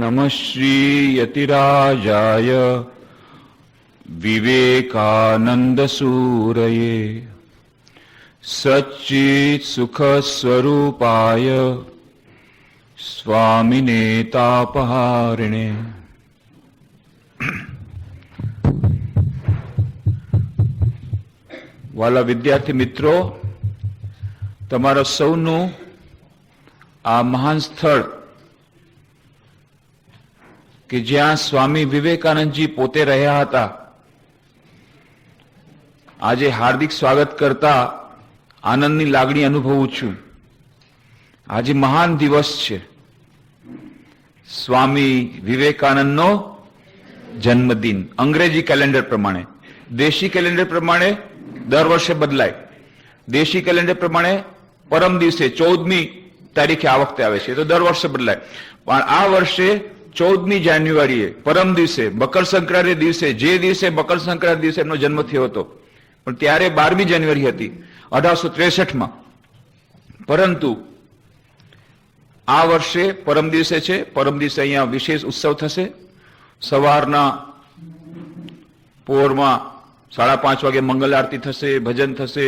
नमः श्री यतिराजाय विवेकानंद सूरये सच्चित् सुख स्वरूपाय स्वामिने तापहारिणे। वाला विद्यार्थी मित्रों, तमारा सौનું आ महान स्थળ કે જ્યાં સ્વામી વિવેકાનંદજી પોતે રહ્યા હતા, આજે હાર્દિક સ્વાગત કરતા આનંદની લાગણી અનુભવું છું। આજે મહાન દિવસ છે, સ્વામી વિવેકાનંદનો જન્મદિન। અંગ્રેજી કેલેન્ડર પ્રમાણે, દેશી કેલેન્ડર પ્રમાણે દર વર્ષે બદલાય। દેશી કેલેન્ડર પ્રમાણે પરમ દિવસે 14મી તારીખે આ વખતે આવે છે, તો દર વર્ષે બદલાય। પણ આ વર્ષે 14મી જાન્યુઆરીએ પરમ દિવસે મકર સંક્રાંતિ દિવસે, જે દિવસે મકર સંક્રાંતિ દિવસે એમનો જન્મ થયો હતો, પણ ત્યારે 12મી જાન્યુઆરી હતી 1863માં। પરંતુ આ વર્ષે પરમ દિવસે છે। પરમ દિવસે અહીંયા વિશેષ ઉત્સવ થશે। સવારના પોરમાં 5:30 વાગે મંગલ આરતી થશે, ભજન થશે,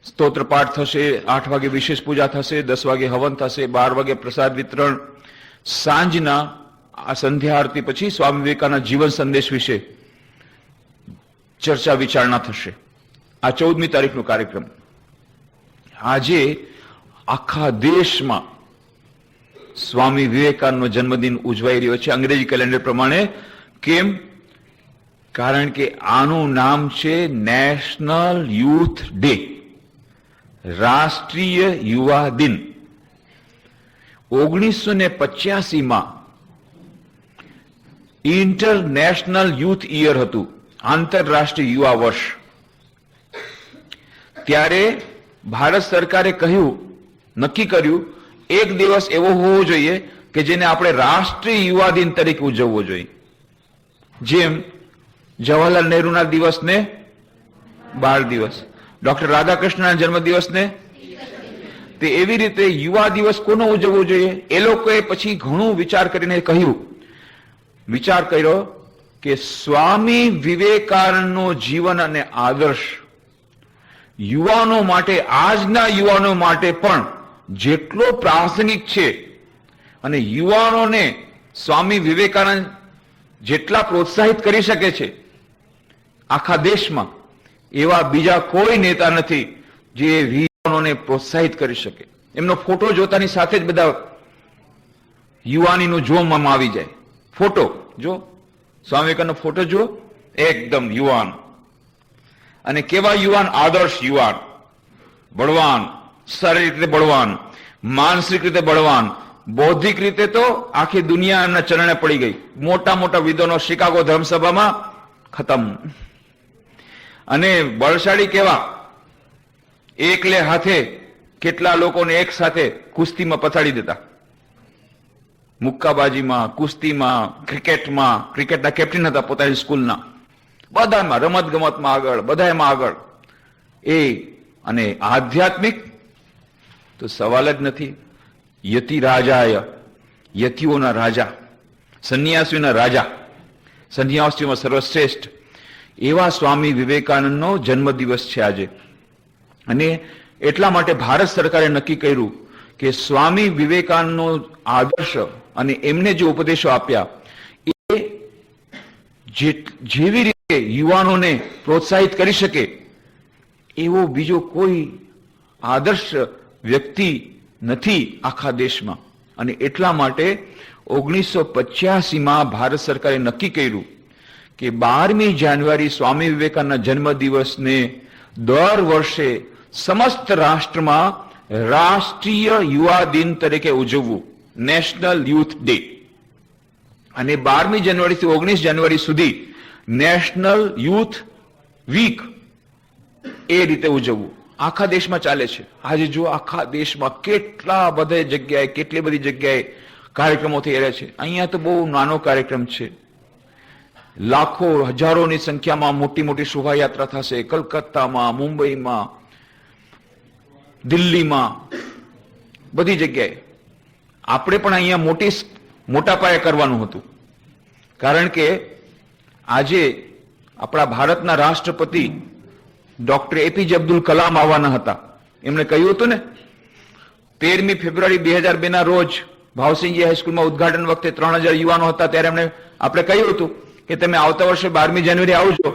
સ્તોત્ર પાઠ થશે, 8 વાગે વિશેષ પૂજા થશે, 10 વાગે હવન થશે, 12 વાગે પ્રસાદ વિતરણ। સાંજના આ સંધ્યા આરતી પછી સ્વામી વિવેકાનંદ જીવન સંદેશ વિશે ચર્ચા વિચારણા થશે। આ 14મી તારીખનો કાર્યક્રમ। આજે આખા દેશમાં સ્વામી વિવેકાનંદનો જન્મદિન ઉજવાઈ રહ્યો છે અંગ્રેજી કેલેન્ડર પ્રમાણે। કેમ? કારણ કે આનું નામ છે નેશનલ યુથ ડે, રાષ્ટ્રીય યુવા દિન। 1985માં ઇન્ટરનેશનલ યુથ યર હતું, આંતરરાષ્ટ્રીય યુવા વર્ષ। ત્યારે ભારત સરકારે કહ્યું, નક્કી કર્યું, એક દિવસ એવો હોવો જોઈએ કે જેને આપણે રાષ્ટ્રીય યુવા દિન તરીકે ઉજવવો જોઈએ। જેમ જવાહરલાલ નહેરુના દિવસને બાળ દિવસ, ડોક્ટર રાધાકૃષ્ણના જન્મદિવસને તે એવી રીતે યુવા દિવસ કોનો ઉજવવો જોઈએ? એ લોકોએ પછી ઘણું વિચાર કરીને કહ્યું, વિચાર કર્યો કે સ્વામી વિવેકાનંદનો જીવન અને આદર્શ યુવાનો માટે, આજના યુવાનો માટે પણ જેટલો પ્રાસંગિક છે અને યુવાનોને સ્વામી વિવેકાનંદ જેટલા પ્રોત્સાહિત કરી શકે છે આખા દેશમાં, એવા બીજા કોઈ નેતા નથી જે યુવાનોને પ્રોત્સાહિત કરી શકે। એમનો ફોટો જોતાની સાથે જ બધા યુવાનીનું જોમમાં આવી જાય। ફોટો જો, સ્વામી વિવેકાનંદનો ફોટો જુઓ, એકદમ યુવાન। અને કેવા યુવાન? આદર્શ યુવાન, બળવાન, શારીરિક રીતે બળવાન, માનસિક રીતે બળવાન, બૌદ્ધિક રીતે તો આખી દુનિયા એમના ચરણે પડી ગઈ। મોટા મોટા વિદ્વાનો શિકાગો ધર્મસભામાં ખતમ। અને બળશાળી કેવા? એકલે હાથે કેટલા લોકોને એક સાથે કુસ્તીમાં પછાડી દેતા, મુક્કાબાજીમાં, કુસ્તીમાં, ક્રિકેટમાં। ક્રિકેટના કેપ્ટન હતા પોતાની સ્કૂલના, બધામાં, રમત ગમતમાં આગળ, બધામાં આગળ। એ અને આધ્યાત્મિક તો સવાલ જ નથી। યતિ રાજાય, યતિઓના રાજા, સંન્યાસીઓના રાજા, સંન્યાસીઓમાં સર્વશ્રેષ્ઠ એવા સ્વામી વિવેકાનંદનો જન્મદિવસ છે આજે। અને એટલા માટે ભારત સરકારે નક્કી કર્યું કે સ્વામી વિવેકાનંદનો આદર્શ અને એમને જે ઉપદેશો આપ્યા એ જેવી રીતે યુવાનોને પ્રોત્સાહિત કરી શકે એવો બીજો કોઈ આદર્શ વ્યક્તિ નથી આખા દેશમાં। અને એટલા માટે 1985માં ભારત સરકારે નક્કી કર્યું કે 12મી જાન્યુઆરી સ્વામી વિવેકાનંદના જન્મદિવસને દર વર્ષે સમસ્ત રાષ્ટ્રમાં રાષ્ટ્રીય યુવા દિન તરીકે ઉજવવું, નેશનલ યુથ ડે। અને 12મી જાન્યુઆરીથી 19 જાન્યુઆરી સુધી નેશનલ યુથ વીક એ રીતે ઉજવવું। આખા દેશમાં ચાલે છે। આજે જો આખા દેશમાં કેટલા બધા જગ્યાએ, કેટલી બધી જગ્યાએ કાર્યક્રમો થઈ રહ્યા છે। અહીંયા તો બહુ નાનો કાર્યક્રમ છે, લાખો હજારોની સંખ્યામાં મોટી મોટી શોભાયાત્રા થશે, કલકત્તામાં, મુંબઈમાં, દિલ્હીમાં, બધી જગ્યાએ. આપણે પણ અહીંયા મોટા પાયે કરવાનું હતું, કારણ કે આજે આપણા ભારતના રાષ્ટ્રપતિ ડોક્ટર એપીજે અબ્દુલ કલામ આવવાના હતા. એમણે કહ્યું હતું ને 13મી ફેબ્રુઆરી 2002 ના રોજ ભાવસિંહજી હાઈસ્કૂલમાં ઉદઘાટન વખતે 3000 યુવાનો હતા, ત્યારે આપણે કહ્યું હતું કે તમે આવતા વર્ષે 12મી જાન્યુઆરી આવજો.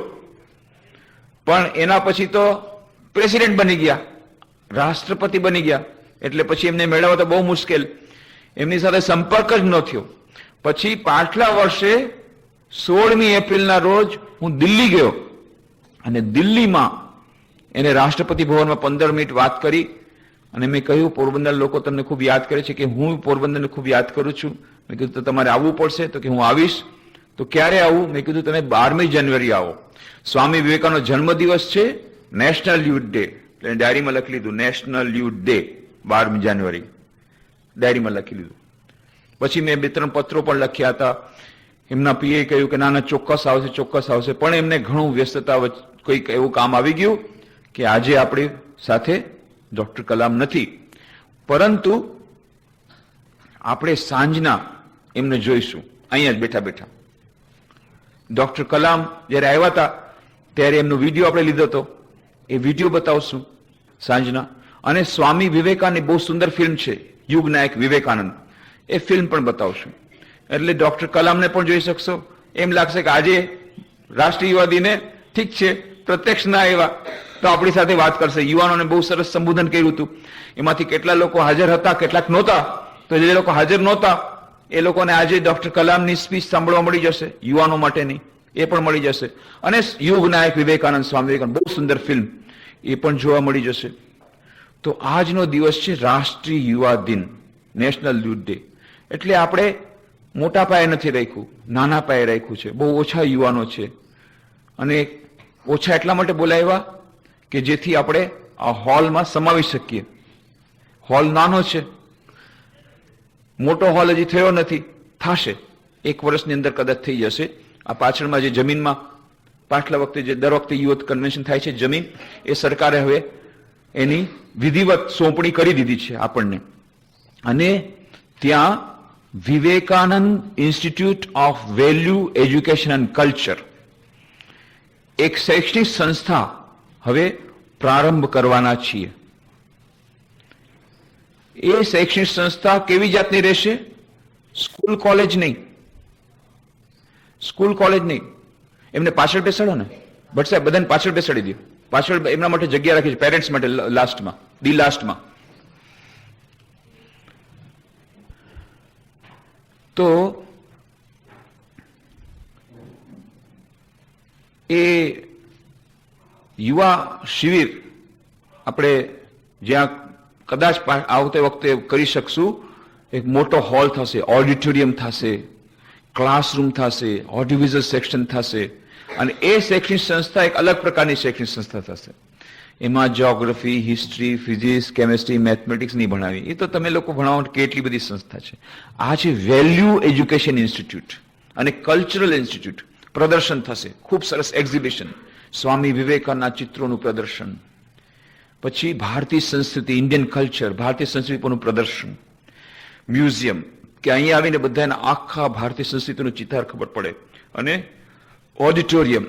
પણ એના પછી તો પ્રેસિડેન્ટ બની ગયા, રાષ્ટ્રપતિ બની ગયા, એટલે પછી એમને મેળવવા તો બહુ મુશ્કેલ, એમની સાથે સંપર્ક જ ન થયો. પછી પાછલા વર્ષે 16મી એપ્રિલના રોજ હું દિલ્હી ગયો અને દિલ્હીમાં એને રાષ્ટ્રપતિ ભવનમાં 15 મિનિટ વાત કરી અને મેં કહ્યું પોરબંદર લોકો તમને ખૂબ યાદ કરે છે, કે હું પોરબંદરને ખૂબ યાદ કરું છું. મેં કીધું તો તમારે આવવું પડશે, તો કે હું આવીશ. તો ક્યારે આવું? મેં કીધું તમે 12મી જાન્યુઆરી આવો. સ્વામી વિવેકાનંદનો જન્મદિવસ છે, નેશનલ યુથ ડે, એટલે ડાયરીમાં લખી લીધું નેશનલ યુથ ડે 12મી જાન્યુઆરી, ડાયરીમાં લખી લીધું. પછી મેં 2-3 પત્રો પણ લખ્યા હતા. એમના પીએ કહ્યું કે ના ચોક્કસ આવશે, પણ એમને ઘણું વ્યસ્તતા કોઈક એવું કામ આવી ગયું કે આજે આપણી સાથે ડોક્ટર કલામ નથી. પરંતુ આપણે સાંજના એમને જોઈશું અહીંયા જ બેઠા બેઠા. ડોક્ટર કલામ જ્યારે આવ્યા હતા ત્યારે એમનો વિડીયો આપણે લીધો હતો, એ વિડીયો બતાવશું સાંજના. અને સ્વામી વિવેકાનંદની બહુ સુંદર ફિલ્મ છે યુગ નાયક વિવેકાનંદ, એ ફિલ્મ પણ બતાવશું. એટલે ડોક્ટર કલામને પણ જોઈ શકશો. એમ લાગશે કે આજે રાષ્ટ્રીયવાદીને ઠીક છે પ્રત્યક્ષ ના આવ્યા તો આપણી સાથે વાત કરશે. યુવાનોને બહુ સરસ સંબોધન કર્યું હતું. એમાંથી કેટલા લોકો હાજર હતા, કેટલાક નહોતા. તો જે લોકો હાજર નહોતા એ લોકોને આજે ડોક્ટર કલામની સ્પીચ સાંભળવા મળી જશે, યુવાનો માટેની એ પણ મળી જશે. અને યુગ નાયક વિવેકાનંદ, સ્વામી વિવેકાનંદ, બહુ સુંદર ફિલ્મ, એ પણ જોવા મળી જશે. તો આજનો દિવસ છે રાષ્ટ્રીય યુવા દિન, નેશનલ યુથ ડે. એટલે આપણે મોટા પાયે નથી રાખ્યું, નાના પાયે રાખ્યું છે. બહુ ઓછા યુવાનો છે અને ઓછા એટલા માટે બોલાવ્યા કે જેથી આપણે આ હોલમાં સમાવી શકીએ. હોલ નાનો છે, મોટો હોલ હજી થયો નથી, થશે 1 વર્ષની અંદર કદાચ થઈ જશે. આ પાછળમાં જે જમીનમાં પાછલા વખતે જે દર વખતે યુથ કન્વેન્શન થાય છે જમીન, એ સરકારે હવે એની વિધિવત સોંપણી કરી દીધી છે આપણને. અને ત્યાં Vivekananda institute of value education and culture, એક શૈક્ષણિક સંસ્થા હવે પ્રારંભ કરવાના છીએ. એ શૈક્ષણિક સંસ્થા કેવી જાતની રહેશે? સ્કૂલ કોલેજ નહીં. એમને પાછળ બેસાડો ને ભટ્ટ સાહેબ, બધાને પાછળ બેસાડી દો. પાછળ એમના માટે જગ્યા રાખી છે, પેરેન્ટ્સ માટે લાસ્ટમાં. તો એ યુવા શિબિર આપણે જ્યાં કદાચ આવતે વખતે કરી શકશું. એક મોટો હોલ થશે, ઓડિટોરિયમ થશે, ક્લાસરૂમ થશે, ઓડિયોવિઝ્યુઅલ સેક્શન થશે. અને એ શૈક્ષણિક સંસ્થા એક અલગ પ્રકારની શૈક્ષણિક સંસ્થા થશે. એમાં geography, history, physics, chemistry, mathematics નહીં ભણાવી, એ તો તમે લોકો ભણાવો કેટલી બધી સંસ્થા છે. આ છે વેલ્યુ એજ્યુકેશન ઇન્સ્ટિટ્યૂટ અને કલ્ચરલ ઇન્સ્ટિટ્યૂટ. પ્રદર્શન થશે, ખૂબ સરસ એક્ઝિબિશન, સ્વામી વિવેકાનંદના ચિત્રોનું પ્રદર્શન. પછી ભારતીય સંસ્કૃતિ, ઇન્ડિયન કલ્ચર, ભારતીય સંસ્કૃતિ પરનું પ્રદર્શન, મ્યુઝિયમ, કે અહીંયા આવીને બધાને આખા ભારતીય સંસ્કૃતિનું ચિતાર ખબર પડે. અને ઓડિટોરિયમ,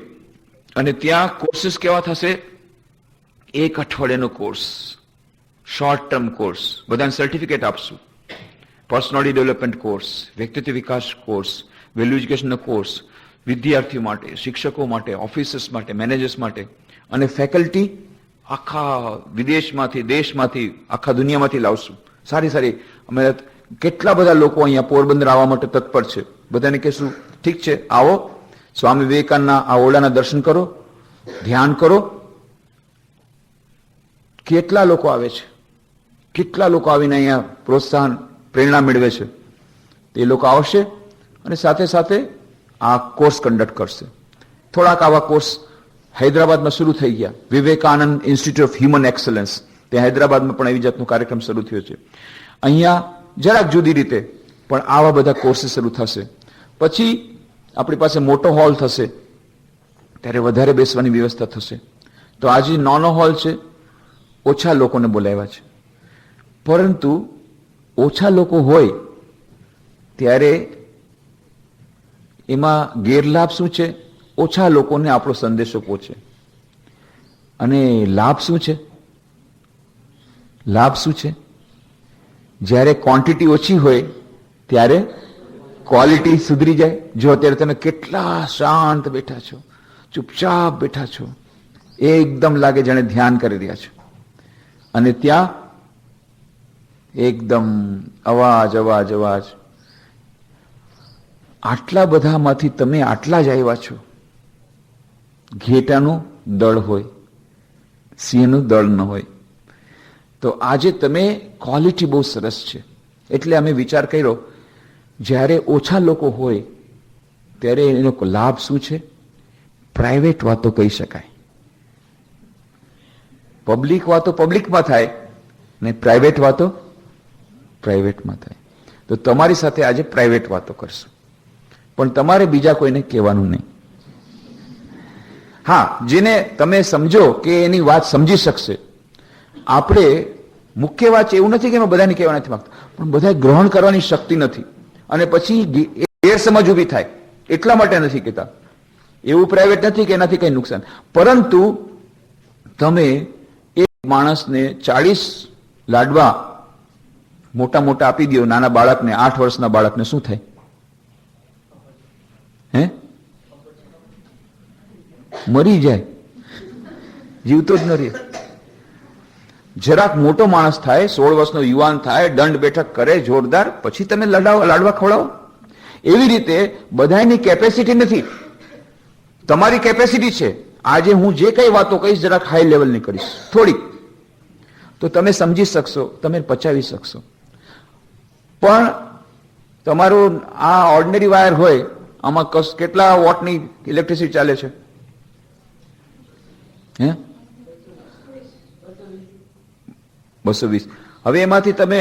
અને ત્યાં કોર્સીસ કેવા થશે? 1 અઠવાડિયાનો કોર્સ, શોર્ટ ટર્મ કોર્સ, બધાને સર્ટિફિકેટ આપશું. પર્સનાલિટી ડેવલપમેન્ટ કોર્સ, વ્યક્તિત્વ વિકાસ કોર્સ, વેલ્યુ એજ્યુકેશનનો કોર્સ, વિદ્યાર્થીઓ માટે, શિક્ષકો માટે, ઓફિસર્સ માટે, મેનેજર્સ માટે. અને ફેકલ્ટી આખા વિદેશમાંથી, દેશમાંથી, આખા દુનિયામાંથી લાવશું. સારી અમે કેટલા બધા લોકો અહીંયા પોરબંદર આવવા માટે તત્પર છે. બધાને કહેશું ઠીક છે આવો, સ્વામી વિવેકાનંદના આ ઓરડાના દર્શન કરો, ધ્યાન કરો. કેટલા લોકો આવે છે, કેટલા લોકો આવીને અહીંયા પ્રોત્સાહન, પ્રેરણા મેળવે છે. તે લોકો આવશે અને સાથે સાથે આ કોર્સ કન્ડક્ટ કરશે. થોડાક આવા કોર્સ હૈદરાબાદમાં શરૂ થઈ ગયા, Vivekananda institute of human excellence, ત્યાં હૈદરાબાદમાં પણ એવી જાતનો કાર્યક્રમ શરૂ થયો છે. અહીંયા જરાક જુદી રીતે પણ આવા બધા કોર્સીસ શરૂ થશે. પછી આપણી પાસે મોટો હોલ થશે ત્યારે વધારે બેસવાની વ્યવસ્થા થશે. તો આજે નાનો હોલ છે, ઓછા લોકોને બોલાવ્યા છે. પરંતુ ઓછા લોકો હોય ત્યારે એમાં ગેરલાભ શું છે? ઓછા લોકોને આપણો સંદેશો પહોંચે. અને લાભ શું છે? લાભ શું છે? જ્યારે ક્વોન્ટિટી ઓછી હોય ત્યારે ક્વોલિટી સુધરી જાય. જો અત્યારે તમે કેટલા શાંત બેઠા છો, ચૂપચાપ બેઠા છો, એકદમ લાગે જાણે ધ્યાન કરી રહ્યા છો, અને ત્યાં એકદમ અવાજ અવાજ અવાજ. આટલા બધામાંથી તમે આટલા જ આવ્યા છો. ઘેટાનું દળ હોય, સિંહનું દળ ન હોય. તો આજે તમે ક્વોલિટી બહુ સરસ છે. એટલે અમે વિચાર કર્યો, જ્યારે ઓછા લોકો હોય ત્યારે એનો લાભ શું છે? પ્રાઇવેટ વાતો કહી શકાય. પબ્લિક વાતો પબ્લિકમાં થાય ને પ્રાઇવેટ વાતો પ્રાઇવેટમાં થાય. તો તમારી સાથે આજે પ્રાઇવેટ વાતો કરશું, પણ તમારે બીજા કોઈને કહેવાનું નહીં. હા, જેને તમે સમજો કે એની વાત સમજી શકશે. આપણે મુખ્ય વાત છે, એવું નથી કે એમાં બધાને કહેવા નથી માંગતા, પણ બધા ગ્રહણ કરવાની શક્તિ નથી, અને પછી ગેરસમજ ઊભી થાય એટલા માટે નથી કહેતા. એવું પ્રાઇવેટ નથી કે એનાથી કઈ નુકસાન. પરંતુ તમે એક માણસને 40 લાડવા મોટા મોટા આપી દો નાના બાળકને, 8 વર્ષના બાળકને, શું થાય? હે? મરી જાય, જીવતો જ ન રહે. જરાક મોટો માણસ થાય, 16 વર્ષનો યુવાન થાય, દંડ બેઠક કરે જોરદાર, પછી તમે લાડવા ખવડાવો. એવી રીતે બધાની કેપેસિટી નથી, તમારી કેપેસિટી છે. આજે હું જે કઈ વાતો કહીશ જરાક હાઈ લેવલની કરીશ, થોડીક, તો તમે સમજી શકશો, તમે પચાવી શકશો. પણ તમારું આ ઓર્ડિનરી વાયર હોય, આમાં કેટલા વોટની ઇલેક્ટ્રિસિટી ચાલે છે? હે? 220. હવે એમાંથી તમે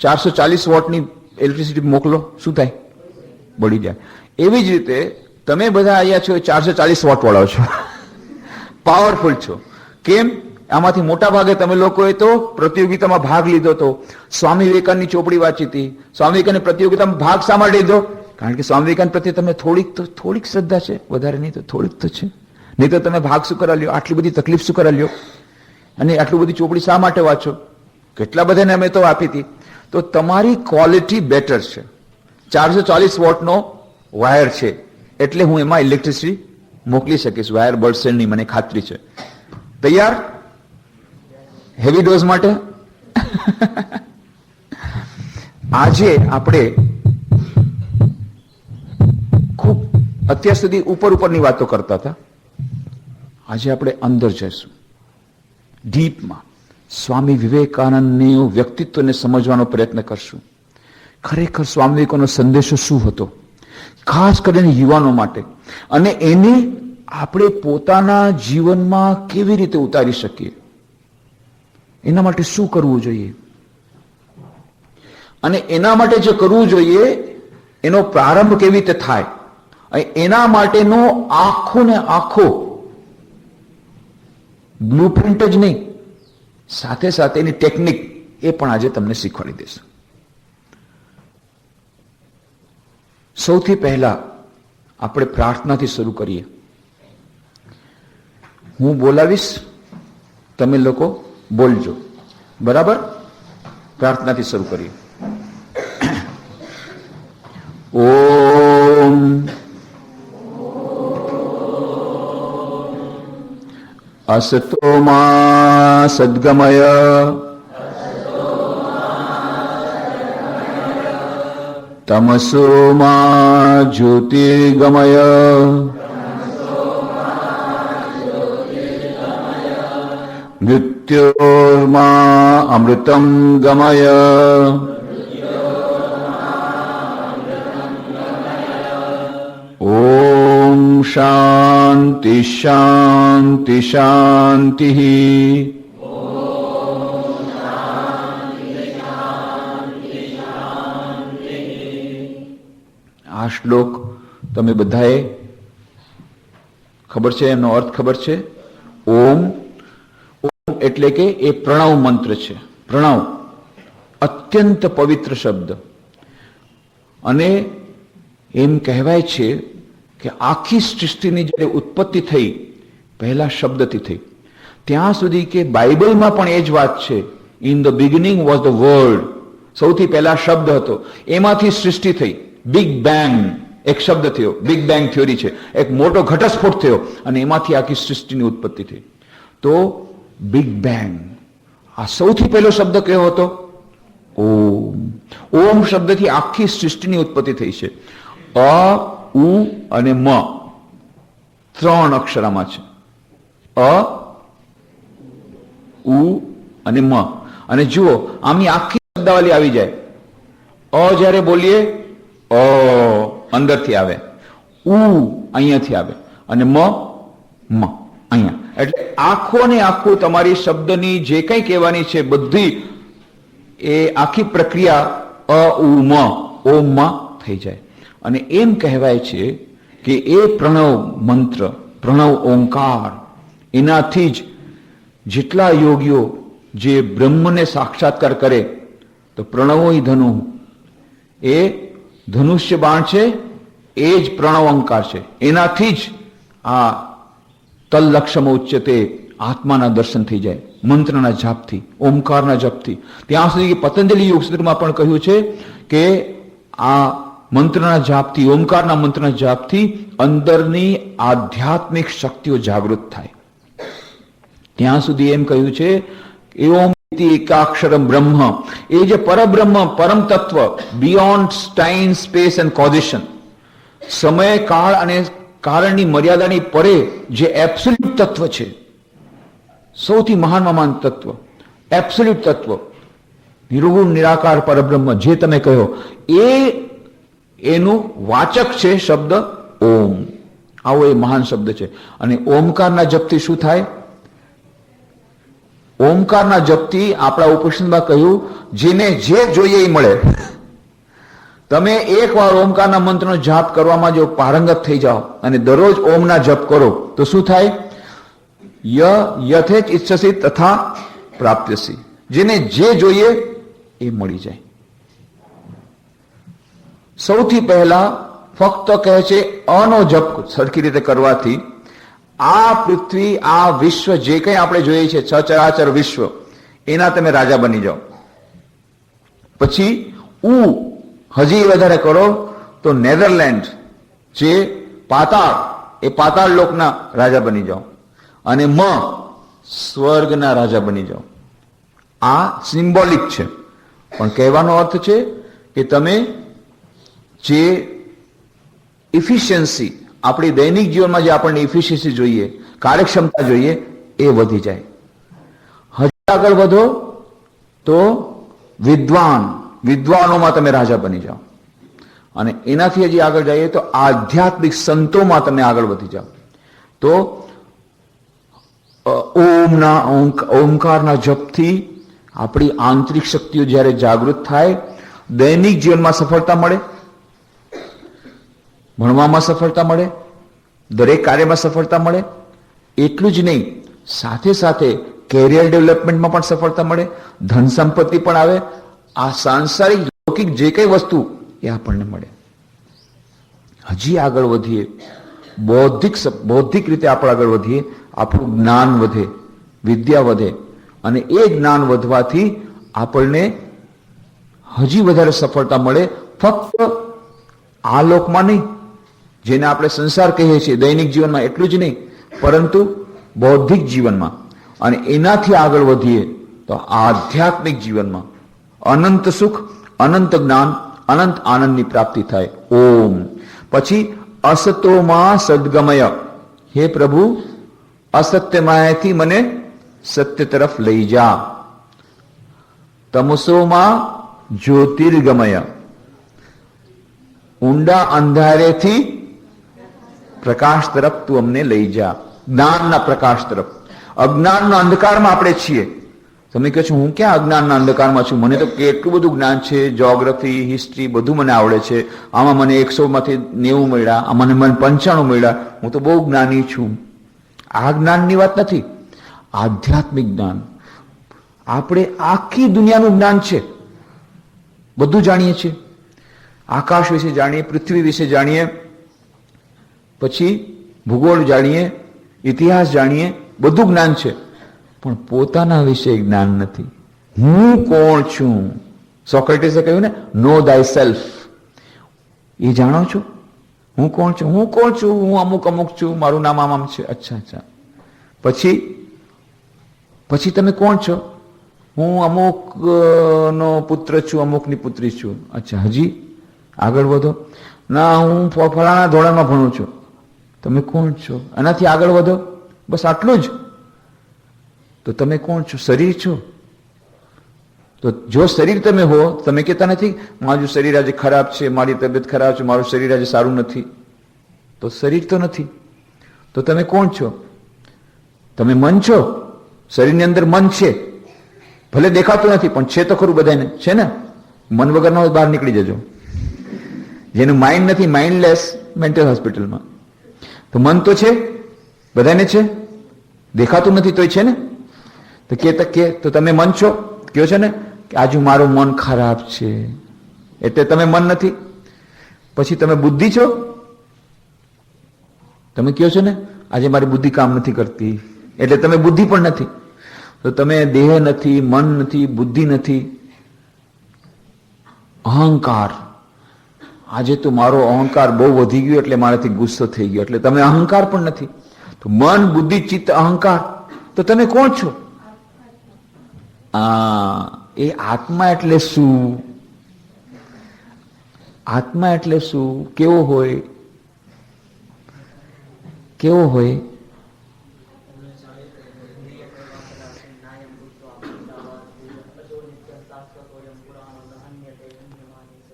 440 વોટની ઇલેક્ટ્રિસિટી મોકલો, શું થાય? બળી જાય. એવી જ રીતે તમે બધા અહીંયા છો, 440 વોટ વાળા છો, પાવરફુલ છો. કેમ? આમાંથી મોટા ભાગે તમે લોકોએ તો પ્રતિયોગિતામાં ભાગ લીધો હતો. સ્વામી વિવેકાનંદની ચોપડી વાંચી હતી. સ્વામી વિવેકાનંદ પ્રતિયોગિતામાં ભાગ શા માટે લીધો? કારણ કે સ્વામી વિવેકાનંદ પ્રત્યે તમને થોડીક શ્રદ્ધા છે, વધારે નહીં તો થોડીક તો છે. નહીં તો તમે ભાગ શું કરા લ્યો? આટલી બધી તકલીફ શું કરા લ્યો? અને આટલી બધી ચોપડી શા માટે વાંચો? કેટલા બધાને અમે તો આપી હતી. તો તમારી ક્વોલિટી બેટર છે. 440 વોટનો વાયર છે, એટલે હું એમાં ઇલેક્ટ્રિસિટી મોકલી શકીશ. વાયર બળશે નહીં, મને ખાતરી છે. તૈયાર હેવી ડોઝ માટે? આજે આપણે ખૂબ અત્યાર સુધી ઉપરની વાતો કરતા હતા. આજે આપણે અંદર જઈશું, ડીપમાં. સ્વામી વિવેકાનંદનું વ્યક્તિત્વને સમજવાનો પ્રયત્ન કરશું. ખરેખર સ્વામી વિવેકાનંદનો સંદેશો શું હતો, ખાસ કરીને યુવાનો માટે, અને એને આપણે પોતાના જીવનમાં કેવી રીતે ઉતારી શકીએ, એના માટે શું કરવું જોઈએ, અને એના માટે જે કરવું જોઈએ એનો પ્રારંભ કેવી રીતે થાય, એના માટેનો આખો ને આખો બ્લુપ્રિન્ટ જ નહીં, સાથે સાથે એની ટેકનિક એ પણ આજે તમને શીખવાડી દેશું. સૌથી પહેલા આપણે પ્રાર્થનાથી શરૂ કરીએ. હું બોલાવીશ, તમે લોકો બોલજો, બરાબર? પ્રાર્થનાથી શરૂ કરીએ. ઓમ અસતો મા સદ્ગમય તમસો મા જ્યોતિર્ગમય મૃત્યોર્મા અમૃતમ ગમય ઓમ શાંતિ શાંતિ શાંતિ. આ શ્લોક તમે બધાએ ખબર છે, એનો અર્થ ખબર છે? ઓમ. ઓમ એટલે કે એ પ્રણવ મંત્ર છે. પ્રણવ અત્યંત પવિત્ર શબ્દ. અને એમ કહેવાય છે કે આખી સૃષ્ટિની જ્યારે ઉત્પત્તિ થઈ પહેલા શબ્દથી થઈ, ત્યાં સુધી કે બાઇબલમાં પણ એ જ વાત છે. In the beginning was the word. સૌથી પહેલા શબ્દ હતો, એમાંથી સૃષ્ટિ થઈ. બિગ બેંગ એક શબ્દ થયો, બિગ બેંગ થિયોરી છે, એક મોટો ઘટસ્ફોટ થયો અને એમાંથી આખી સૃષ્ટિની ઉત્પત્તિ થઈ. તો બિગ બેંગ, આ સૌથી પહેલો શબ્દ કયો હતો? ઓમ. ઓમ શબ્દથી આખી સૃષ્ટિની ઉત્પત્તિ થઈ છે. અ, ઉ અને મ 3 અક્ષરમાં છે. અ, ઉ અને મ. અને જુઓ, આમની આખી શબ્દાવલી આવી જાય. અ જ્યારે બોલીએ, અ અંદરથી આવે, ઉ અહીંયાથી આવે અને મ અહીંયા. એટલે આખો ને આખું તમારી શબ્દની જે કંઈ કહેવાની છે બધી એ આખી પ્રક્રિયા અ, ઉ, મ, ઓમમાં થઈ જાય. અને એમ કહેવાય છે કે એ પ્રણવ મંત્ર, પ્રણવ ઓંકાર, એનાથી જ જેટલા યોગીઓ જે બ્રહ્મને સાક્ષાત્કાર કરે, તો પ્રણવો ધનુ, એ ધનુષ્ય બાણ છે, એ જ પ્રણવ ઓંકાર છે. એનાથી જ આ તલ્લક્ષમ ઉચ્ચતે આત્માના દર્શન થઈ જાય, મંત્રના જાપથી, ઓમકારના જપથી. ત્યાં સુધી પતંજલિ યોગસૂત્રમાં પણ કહ્યું છે કે આ મંત્રના જાપથી, ઓમકારના મંત્રના જાપથી અંદરની આધ્યાત્મિક શક્તિઓ જાગૃત થાય. ત્યાં સુધી એમ કહ્યું છે એવમ એકાક્ષરમ બ્રહ્મ, એ જે પરબ્રહ્મ, પરમ તત્વ, બિયોન્ડ ટાઈમ, સ્પેસ એન્ડ કોઝિશન, સમય, કાળ અને કારણની મર્યાદાની પરે જે એબ્સોલ્યુટ તત્વ છે, સૌથી મહાનમાં મહાન તત્વ, એબ્સોલ્યુટ તત્વ, નિર્ગુણ નિરાકાર પરબ્રહ્મ જે તમે કહો, એનું વાચક છે શબ્દ ઓમ. આવો એ મહાન શબ્દ છે. અને ઓમકારના જપથી શું થાય? ઓમકારના જપથી આપણા ઉપનિષદમાં કહ્યું, જેને જે જોઈએ એ મળે. તમે એકવાર ઓમકારના મંત્રનો જાપ કરવામાં જો પારંગત થઈ જાઓ અને દરરોજ ઓમના જપ કરો તો શું થાય? યથેચ ઇચ્છસી તથા પ્રાપ્યસી. જેને જે જોઈએ એ મળી જાય. સૌથી પહેલા ફક્ત કહે છે અનો જપ સરખી રીતે કરવાથી આ પૃથ્વી, આ વિશ્વ જે કંઈ આપણે જોઈએ છે, સચરાચર વિશ્વ, એના તમે રાજા બની જાઓ. પછી ઉ હજી વધારે કરો તો નેધરલેન્ડ જે પાતાળ, એ પાતાળ લોકના રાજા બની જાઓ. અને મ સ્વર્ગના રાજા બની જાઓ. આ સિમ્બોલિક છે, પણ કહેવાનો અર્થ છે કે તમે જે ઇફિશિયન્સી, આપણી દૈનિક જીવનમાં જે આપણને ઇફિશિયન્સી જોઈએ, કાર્યક્ષમતા જોઈએ, એ વધી જાય. હજી આગળ વધો તો વિદ્વાનોમાં તમે રાજા બની જાઓ. અને એનાથી હજી આગળ જઈએ તો આધ્યાત્મિક સંતોમાં તમે આગળ વધી જાઓ. તો ઓમકારના જપથી આપણી આંતરિક શક્તિઓ જ્યારે જાગૃત થાય, દૈનિક જીવનમાં સફળતા મળે, ભણવામાં સફળતા મળે, દરેક કાર્યમાં સફળતા મળે. એટલું જ નહીં, સાથે સાથે કેરિયર ડેવલપમેન્ટમાં પણ સફળતા મળે, ધન સંપત્તિ પણ આવે. આ સાંસારિક લૌકિક જે કઈ વસ્તુ એ આપણને મળે. હજી આગળ વધીએ, બૌદ્ધિક રીતે આપણે આગળ વધીએ, આપણું જ્ઞાન વધે, વિદ્યા વધે. અને એ જ્ઞાન વધવાથી આપણને હજી વધારે સફળતા મળે. ફક્ત આ લોકમાં નહીં, જેને આપણે સંસાર કહીએ છીએ, દૈનિક જીવનમાં, એટલું જ નહીં, પરંતુ બૌદ્ધિક જીવનમાં. અને એનાથી આગળ વધીએ તો આધ્યાત્મિક જીવનમાં અનંત સુખ, અનંત જ્ઞાન, અનંત આનંદની પ્રાપ્તિ થાય. ઓમ. પછી અસતોમાં સદગમય, હે પ્રભુ અસત્યમાયથી મને સત્ય તરફ લઈ જા. તમસોમાં જ્યોતિર્ગમય, ઊંડા અંધારેથી પ્રકાશ તરફ તું અમને લઈ જા, જ્ઞાનના પ્રકાશ તરફ. અજ્ઞાનના અંધકારમાં આપણે છીએ, તમે કહો છો હું ક્યાં અજ્ઞાનના અંધકારમાં છું, મને તો કેટલું બધું જ્ઞાન છે, જ્યોગ્રાફી, હિસ્ટ્રી બધું મને આવડે છે, આમાં મને 100માંથી 90 મળ્યા, આમાં મને 95 મળ્યા, હું તો બહુ જ્ઞાની છું. આ જ્ઞાનની વાત નથી, આધ્યાત્મિક જ્ઞાન. આપણે આખી દુનિયાનું જ્ઞાન છે, બધું જાણીએ છીએ. આકાશ વિશે જાણીએ, પૃથ્વી વિશે જાણીએ, પછી ભૂગોળ જાણીએ, ઇતિહાસ જાણીએ, બધું જ્ઞાન છે, પણ પોતાના વિશે જ્ઞાન નથી. હું કોણ છું? સોક્રેટિસે કહ્યું ને, નો થાય સેલ્ફ. એ જાણો છો? હું કોણ છું? હું કોણ છું? હું અમુક અમુક છું, મારું નામ આમ છે. અચ્છા. પછી તમે કોણ છો? હું અમુક નો પુત્ર છું, અમુકની પુત્રી છું. અચ્છા, હજી આગળ વધો. ના, હું ફલાણા ધોરણમાં ભણું છું. તમે કોણ છો? એનાથી આગળ વધો. બસ આટલું જ. તો તમે કોણ છો? શરીર છો. તો જો શરીર તમે હો, તમે કહેતા નથી મારું શરીર આજે ખરાબ છે, મારી તબિયત ખરાબ છે, મારું શરીર આજે સારું નથી. તો શરીર તો નથી. તો તમે કોણ છો? તમે મન છો. શરીરની અંદર મન છે, ભલે દેખાતું નથી પણ છે તો ખરું બધાને, છે ને? મન વગરના બહાર નીકળી જજો. જેનું માઇન્ડ નથી, માઇન્ડલેસ, મેન્ટલ હોસ્પિટલમાં. તો મન તો છે, બધાને છે, દેખાતું નથી તોય છે ને? તો તો તમે મન છો. કયો છે ને કે આજુ મારું મન ખરાબ છે, એટલે તમે મન નથી. પછી તમે બુદ્ધિ છો. તમે કયો છો ને આજે મારી બુદ્ધિ કામ નથી કરતી, એટલે તમે બુદ્ધિ પણ નથી. તો તમે દેહ નથી, મન નથી, બુદ્ધિ નથી. અહંકાર. આજે તો મારો અહંકાર બહુ વધી ગયો એટલે મારાથી ગુસ્સો થઈ ગયો, એટલે તમે અહંકાર પણ નથી. તો મન, બુદ્ધિ, ચિત્ત, અહંકાર. તો તમે કોણ છો? એ આત્મા એટલે શું? આત્મા એટલે શું? કેવો હોય? કેવો હોય?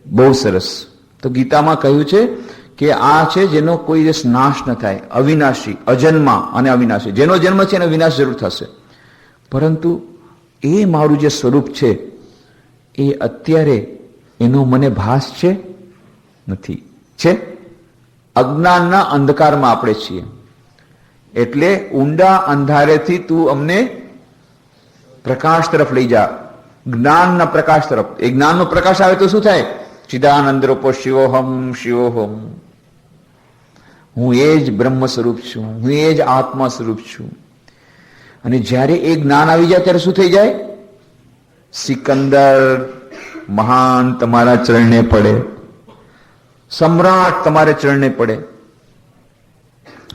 બહુ સરસ. તો ગીતામાં કહ્યું છે કે આ છે જેનો કોઈ દિવસ નાશ ન થાય, અવિનાશી, અજન્મા અને અવિનાશી. જેનો જન્મ છે એનો વિનાશ જરૂર થશે, પરંતુ એ મારું જે સ્વરૂપ છે એ અત્યારે એનો મને ભાસ છે? નથી. છે? અજ્ઞાનના અંધકારમાં આપણે છીએ. એટલે ઊંડા અંધારેથી તું અમને પ્રકાશ તરફ લઈ જા, જ્ઞાનના પ્રકાશ તરફ. એ જ્ઞાનનો પ્રકાશ આવે તો શું થાય? ચિદાનંદ રૂપો શિવોહમ શિવોહમ. હું એ જ બ્રહ્મ સ્વરૂપ છું, હું એ જ આત્મા સ્વરૂપ છું. અને જ્યારે એ જ્ઞાન આવી જાય ત્યારે શું થઈ જાય? સિકંદર મહાન તમારા ચરણે પડે, સમ્રાટ તમારે ચરણે પડે.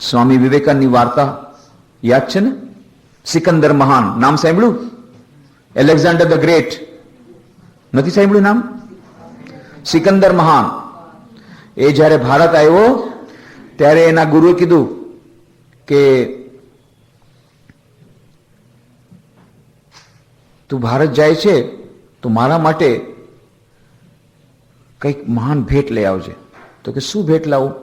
સ્વામી વિવેકાનંદની વાર્તા યાદ છે ને? સિકંદર મહાન નામ સાંભળ્યું? એલેક્ઝાન્ડર ધ ગ્રેટ નથી સાંભળ્યું નામ? સિકંદર મહાન એ જ્યારે ભારત આવ્યો ત્યારે એના ગુરુએ કીધું કે તું ભારત જાય છે તો મારા માટે કંઈક મહાન ભેટ લઈ આવજે. તો કે શું ભેટ લાવું?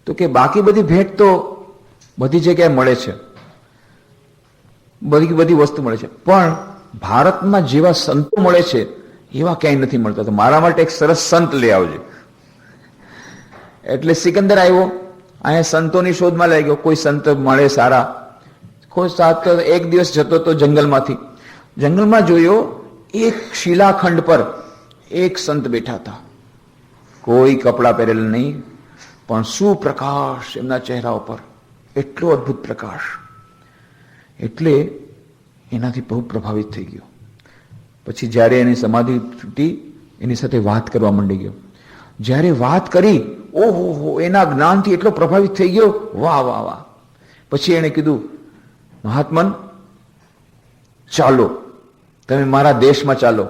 તો કે બાકી બધી ભેટ તો બધી જગ્યાએ મળે છે, બધી વસ્તુ મળે છે, પણ ભારતમાં જેવા સંતો મળે છે એવા ક્યાંય નથી મળતા. તો મારા માટે એક સરસ સંત લઈ આવજે. એટલે સિકંદર આવ્યો, અહીંયા સંતોની શોધમાં લઈ ગયો. કોઈ સંત મળે સારા, કોઈ સાત. એક દિવસ જતો તો જંગલમાંથી, જંગલમાં જોયો એક શિલાખંડ પર એક સંત બેઠા હતા. કોઈ કપડાં પહેરેલા નહીં, પણ શું પ્રકાશ એમના ચહેરા ઉપર, એટલો અદ્ભુત પ્રકાશ. એટલે એનાથી બહુ પ્રભાવિત થઈ ગયો. પછી જ્યારે એની સમાધિ તૂટી, એની સાથે વાત કરવા માંડી ગયો. જ્યારે વાત કરી, ઓહો, એના જ્ઞાનથી એટલો પ્રભાવિત થઈ ગયો, વાહ વાહ વાહ. પછી એણે કીધું, મહાત્મન ચાલો, તમે મારા દેશમાં ચાલો,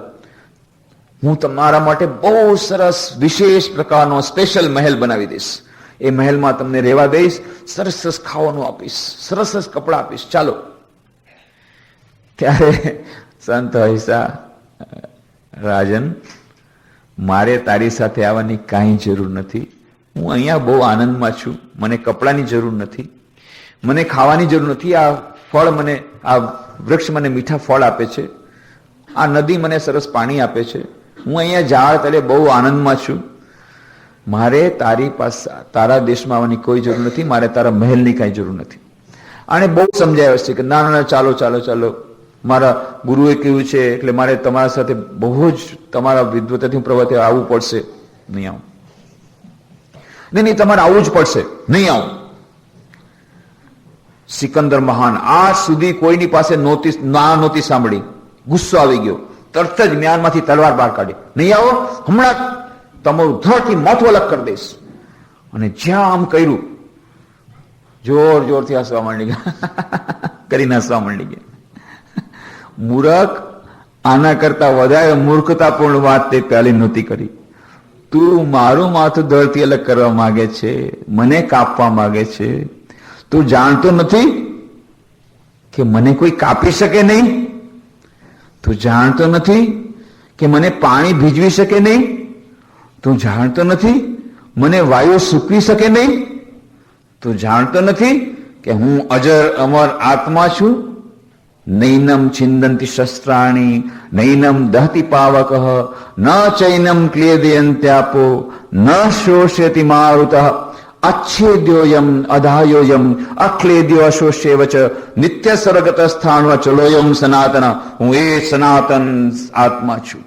હું તમારા માટે બહુ સરસ વિશેષ પ્રકારનો સ્પેશિયલ મહેલ બનાવી દઈશ. એ મહેલમાં તમને રહેવા દઈશ, સરસ સરસ ખાવાનું આપીશ, સરસ સરસ કપડાં આપીશ, ચાલો. ત્યારે સંત હૈસા, રાજન, મારે તારી સાથે આવવાની કાંઈ જરૂર નથી. હું અહીંયા બહુ આનંદમાં છું, મને કપડાની જરૂર નથી, મને ખાવાની જરૂર નથી. આ ફળ મને, આ વૃક્ષ મને મીઠા ફળ આપે છે, આ નદી મને સરસ પાણી આપે છે, હું અહીંયા ઝાડ તળે બહુ આનંદમાં છું, મારે તારી પાસે તારા દેશમાં આવવાની કોઈ જરૂર નથી, મારે તારા મહેલની કાંઈ જરૂર નથી. આને બહુ સમજાવ્યો છે કે ના ના ચાલો ચાલો ચાલો, મારા ગુરુએ કહ્યું છે એટલે મારે તમારા સાથે બહુ જ તમારા વિદ્વતાથી પ્રવૃત્તિ આવવું પડશે. નહીં આવું, નહીં તમારે આવવું જ પડશે, નહીં આવું. સિકંદર મહાન આજ સુધી કોઈની પાસે નહોતી સાંભળી, ગુસ્સો આવી ગયો, તરત જ મ્યાનમાંથી તલવાર બહાર કાઢી, નહીં આવો, હમણાં તમારું ધડથી માથું અલગ કરી દઈશ. અને જ્યાં આમ કર્યું, જોર જોરથી હસવા માંડી ગયા, કરીને હસવા માંડી ગયા. મૂર્ખ, આના કરતા વધારે મૂર્ખતાપૂર્ણ વાત તે પહેલી નહોતી કરી. તું મારું માથું ધડથી અલગ કરવા માંગે છે, મને કાપવા માંગે છે, તું જાણતો નથી કે મને કોઈ કાપી શકે નહીં? તું જાણતો નથી કે મને પાણી ભીજવી શકે નહીં? તું જાણતો નથી મને વાયુ સૂકવી શકે નહીં? તું જાણતો નથી કે હું અજર અમર આત્મા છું? નૈનમ છિંદંતી શસ્ત્રાણી નૈનમ દહતી પાવક ન ચૈનમ ક્લેદયંત્યાપો ન શોષ્યતિ મારુતઃ अच्छेद्योयम अधायोयम अक्लेद्यो अशोष्येवच नित्य सर्वगत स्थान चलोयम सनातन, હું એ સનાતન આત્મા છું.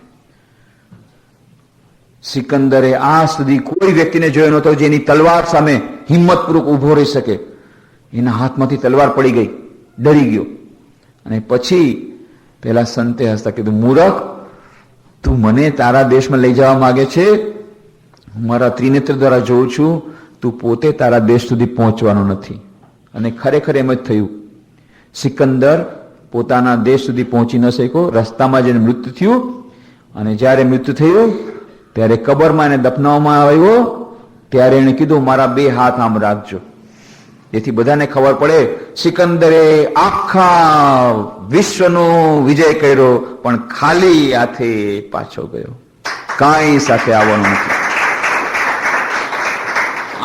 સિકંદરે આ સુધી કોઈ વ્યક્તિને જોયો નહોતો જેની તલવાર સામે હિંમતપૂર્વક ઉભો રહી શકે. એના હાથમાંથી તલવાર પડી ગઈ, ડરી ગયો. અને પછી પેલા સંતે હસતા કીધું, મૂર્ખ, તું મને તારા દેશમાં લઈ જવા માંગે છે, હું મારા ત્રિનેત્ર દ્વારા જોઉં છું, તું પોતે તારા દેશ સુધી પહોંચવાનો નથી. અને ખરેખર એમ જ થયું. સિકંદર પોતાના દેશ સુધી પહોંચી ન શક્યો, રસ્તામાં જઈને મૃત્યુ થયું. અને જ્યારે મૃત્યુ થયું ત્યારે કબરમાં એને દફનાવવામાં આવ્યો, ત્યારે એને કીધું, મારા બે હાથ આમ રાખજો, જેથી બધાને ખબર પડે સિકંદરે આખા વિશ્વનો વિજય કર્યો, પણ ખાલી હાથે પાછો ગયો, કાંઈ સાથે આવવાનું નથી.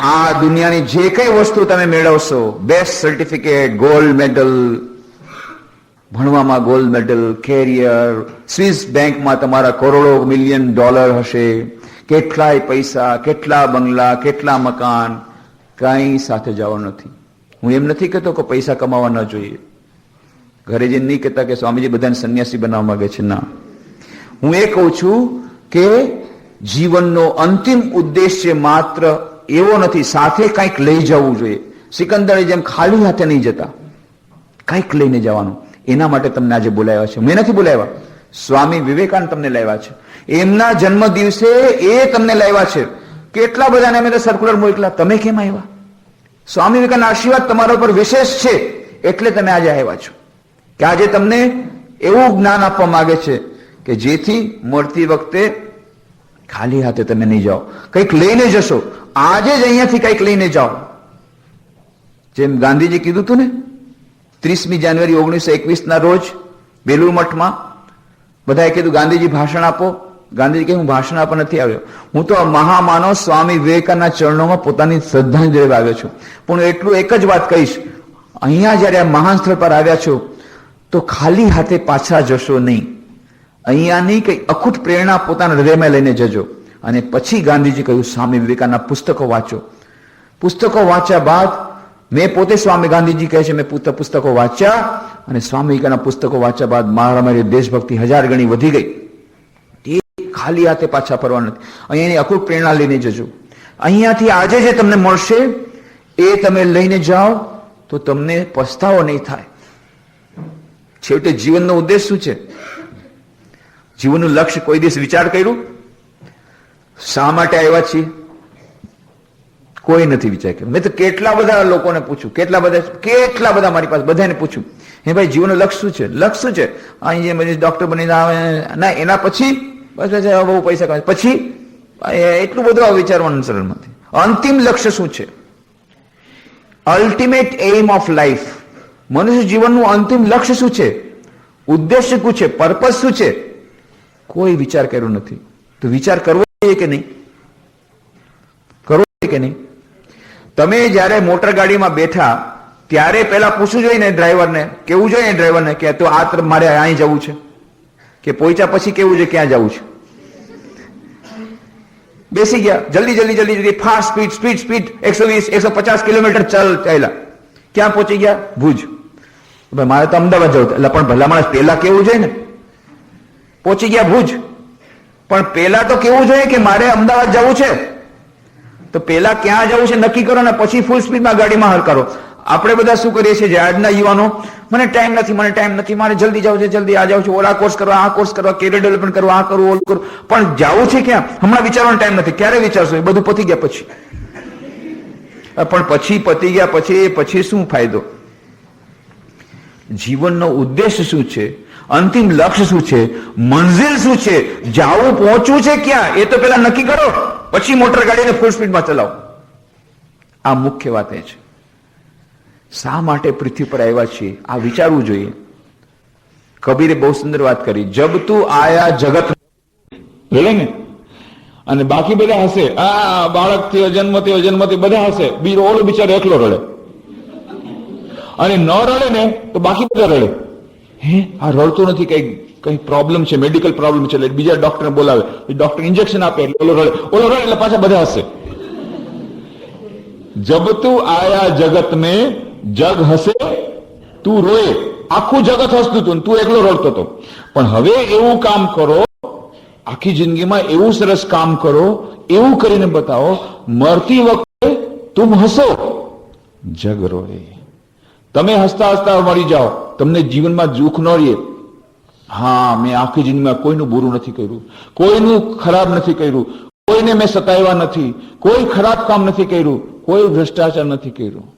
આ દુનિયાની જે કઈ વસ્તુ તમે મેળવશો, બેસ્ટ સર્ટિફિકેટ, ગોલ્ડ મેડલ, ભણવામાં ગોલ્ડ મેડલ, કેરિયર, સ્વિસ બેંકમાં તમારા કરોડો મિલિયન ડોલર હશે, કેટલાય પૈસા, કેટલા બંગલા, કેટલા મકાન, કઈ સાથે જવાનું નથી. હું એમ નથી કહેતો કે પૈસા કમાવા ન જોઈએ, ઘરે જઈને નહીં કહેતા કે સ્વામીજી બધાને સંન્યાસી બનાવવા માંગે છે, ના. હું એ કહું છું કે જીવનનો અંતિમ ઉદ્દેશ્ય માત્ર એવો નથી, સાથે કંઈક લઈ જવું જોઈએ. સિકંદરે જેમ ખાલી હાથે નહીં જતા, કંઈક લઈને જવાનું. એના માટે તમને આજે બોલાવ્યા છે, મેં નથી બોલાવ્યા, સ્વામી વિવેકાનંદ તમને લાવ્યા છે. એમના જન્મ દિવસે એ તમને લાવ્યા છે. કેટલા બધાને અમે તો સર્ક્યુલર મોકલા, તમે કેમ આવ્યા? સ્વામી વિવેકાનંદ આશીર્વાદ તમારા પર વિશેષ છે, એટલે તમે આજે આવ્યા છો. કે આજે તમને એવું જ્ઞાન આપવા માંગે છે કે જેથી મળતી વખતે ખાલી હાથે તમે નહીં જાઓ, કંઈક લઈને જશો. આજે જ અહીંયાથી કંઈક લઈને જાઓ. જેમ ગાંધીજી કીધું હતું ને, 30મી જાન્યુઆરી 1921 ના રોજ બેલુર મઠમાં બધાએ કીધું ગાંધીજી ભાષણ આપો. ગાંધીજી કહે, હું ભાષણ આપવા નથી આવ્યો, હું તો મહામાનવ સ્વામી વિવેકાનંદના ચરણોમાં પોતાની શ્રદ્ધાંજલિ આવ્યો છું. પણ એટલું એક જ વાત કહીશ, અહીંયા જયારે આ મહાન સ્થળ પર આવ્યા છો તો ખાલી હાથે પાછા જશો નહીં. અહીંયાની કઈ અખૂટ પ્રેરણા પોતાના હૃદયમાં લઈને જજો. અને પછી ગાંધીજી કહ્યું, સ્વામી વિવેકાનંદના પુસ્તકો વાંચો. પુસ્તકો વાંચ્યા બાદ મેં પોતે, સ્વામી ગાંધીજી કહે છે, મેં પુસ્તકો વાંચ્યા, અને સ્વામી વિવેકાનંદના પુસ્તકો વાંચ્યા બાદ મારી દેશભક્તિ 1000 ગણી વધી ગઈ. ખાલી હાથે પાછા ફરવાનું નથી, અહીંયાની અખૂટ પ્રેરણા લઈને જજો. અહીંયાથી આજે જે તમને મળશે એ તમે લઈને જાઓ તો તમને પસ્તાવો નહીં થાય. છેવટે જીવનનો ઉદ્દેશ શું છે? જીવનનું લક્ષ્ય કોઈ દિવસ વિચાર કર્યું? શા માટે આવ્યા છીએ? કોઈ નથી વિચાર કર્યો. મેં તો કેટલા બધા લોકોને પૂછ્યું, કેટલા બધા મારી પાસે બધાને પૂછ્યું, હે ભાઈ જીવનનું લક્ષ્ય શું છે? લક્ષ્ય શું છે? અહીં જે ડોક્ટર બનીને આવે ના, એના પછી બસ બહુ પૈસા કમાય, પછી એટલું બધું વિચારવાનું સરળ નથી. અંતિમ લક્ષ્ય શું છે? Ultimate aim of life. મનુષ્ય જીવનનું અંતિમ લક્ષ્ય શું છે? ઉદ્દેશ્ય શું છે? પર્પઝ શું છે? કોઈ વિચાર કર્યો નથી. તો વિચાર કરવો જોઈએ કે નહીં? કરવો જોઈએ કે નહીં? તમે જયારે મોટર ગાડીમાં બેઠા ત્યારે પેલા પૂછવું જોઈએ ને ડ્રાઈવરને, કેવું જોઈએ ડ્રાઈવરને કે તો આ તરફ મારે અહીં જવું છે, કે પહોંચ્યા પછી કેવું છે ક્યાં જવું છે. બેસી ગયા, જલ્દી જલ્દી જલ્દી જલ્દી, fast speed speed speed, 120 150 kilometre ચાલ્યા. ક્યાં પહોંચી ગયા? ભુજ. મારે તો અમદાવાદ જવું, એટલે પણ ભલા માણસ પેલા કેવું જોઈએ ને. પહોંચી ગયા ભુજ, પણ પેલા તો કેવું જોઈએ કે મારે અમદાવાદ જવું છે, તો પેલા ક્યાં જવું છે નક્કી કરો ને પછી ફૂલ સ્પીડમાં ગાડીમાં હર કરો. આપણે બધા શું કરીએ છીએ, આજના યુવાનો, મને ટાઈમ નથી, મારે જલ્દી જવું છે, જલ્દી આ જવું છે, ઓલા કોર્સ કરવા, આ કોર્સ કરવા, કેરિયર ડેવલપમેન્ટ કરવા, આ કરવું, ઓલું કરવું, પણ જવું છે ક્યાં હમણાં વિચારવાનો ટાઈમ નથી. ક્યારે વિચારશો? એ બધું પતી ગયા પછી. પણ પછી પતી ગયા પછી શું ફાયદો? જીવનનો ઉદ્દેશ શું છે, અંતિમ લક્ષ્ય શું છે, મંઝિલ શું છે, જાવું પહોંચવું છે ક્યાં, એ તો પેલા નક્કી કરો, પછી મોટર ગાડીને ફૂલ સ્પીડમાં ચલાવો. આ મુખ્ય વાત એ છે. શા માટે પૃથ્વી પર આવ્યા છીએ આ વિચારવું જોઈએ. કબીરે બહુ સુંદર વાત કરી, જબ તું આયા જગત બોલે ને, અને બાકી બધા હશે, આ બાળક થયો, જન્મથી બધા હશે, બીજો ઓલો બિચારો એકલો રડે, અને ન રડે ને તો બાકી બધા રડે. હે આ રડતો નથી, કઈ પ્રોબ્લેમ છે, મેડિકલ પ્રોબ્લેમ છે, એટલે બીજા ડોક્ટરને બોલાવે, ડોક્ટર ઇન્જેક્શન આપે એટલે ઓલો રડે એટલે પાછા બધા હશે. જબ તું આયા જગત में જગ હસે તું રોએ, આખું જગત હસતું હતું, તું એકલો રડતો હતો. પણ હવે એવું કામ કરો, આખી જિંદગીમાં એવું સરસ કામ કરો, એવું કરીને બતાવો, મરતી વખતે તુમ હસો જગ રોએ. તમે હસતા હસતા મરી જાઓ, તમને જીવનમાં દુઃખ ન રહે. હા, મેં આખી જિંદગીમાં કોઈનું બુરું નથી કર્યું, કોઈનું ખરાબ નથી કર્યું, કોઈને મેં સતાવ્યા નથી, કોઈ ખરાબ કામ નથી કર્યું, કોઈ ભ્રષ્ટાચાર નથી કર્યું,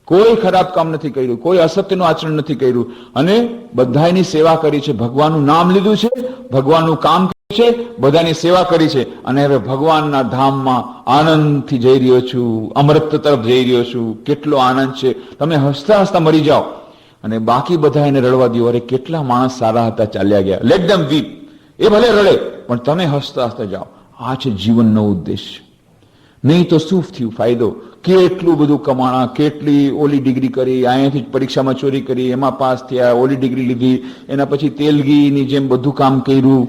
કોઈ ખરાબ કામ નથી કર્યું, કોઈ અસત્યનું આચરણ નથી કર્યું, અને બધાની સેવા કરી છે, ભગવાનનું નામ લીધું છે, ભગવાનનું કામ કર્યું છે, બધાની સેવા કરી છે, અને હવે ભગવાનના ધામમાં આનંદથી જઈ રહ્યો છું, અમૃત તરફ જઈ રહ્યો છું. કેટલો આનંદ છે. તમે હસતા હસતા મરી જાઓ અને બાકી બધા એને રડવા દો, અરે કેટલા માણસ સારા હતા, ચાલ્યા ગયા, લેટ ધેમ વીપ. એ ભલે રડે પણ તમે હસતા હસતા જાઓ. આ છે જીવનનો ઉદ્દેશ. નહીં તો શું થયું ફાયદો? કેટલું બધું કમાણા, કેટલી ઓલી ડિગ્રી કરી, અહીંયાથી પરીક્ષામાં ચોરી કરી, એમાં પાસ થયા, ઓલી ડિગ્રી લીધી, એના પછી તેલગીની જેમ બધું કામ કર્યું,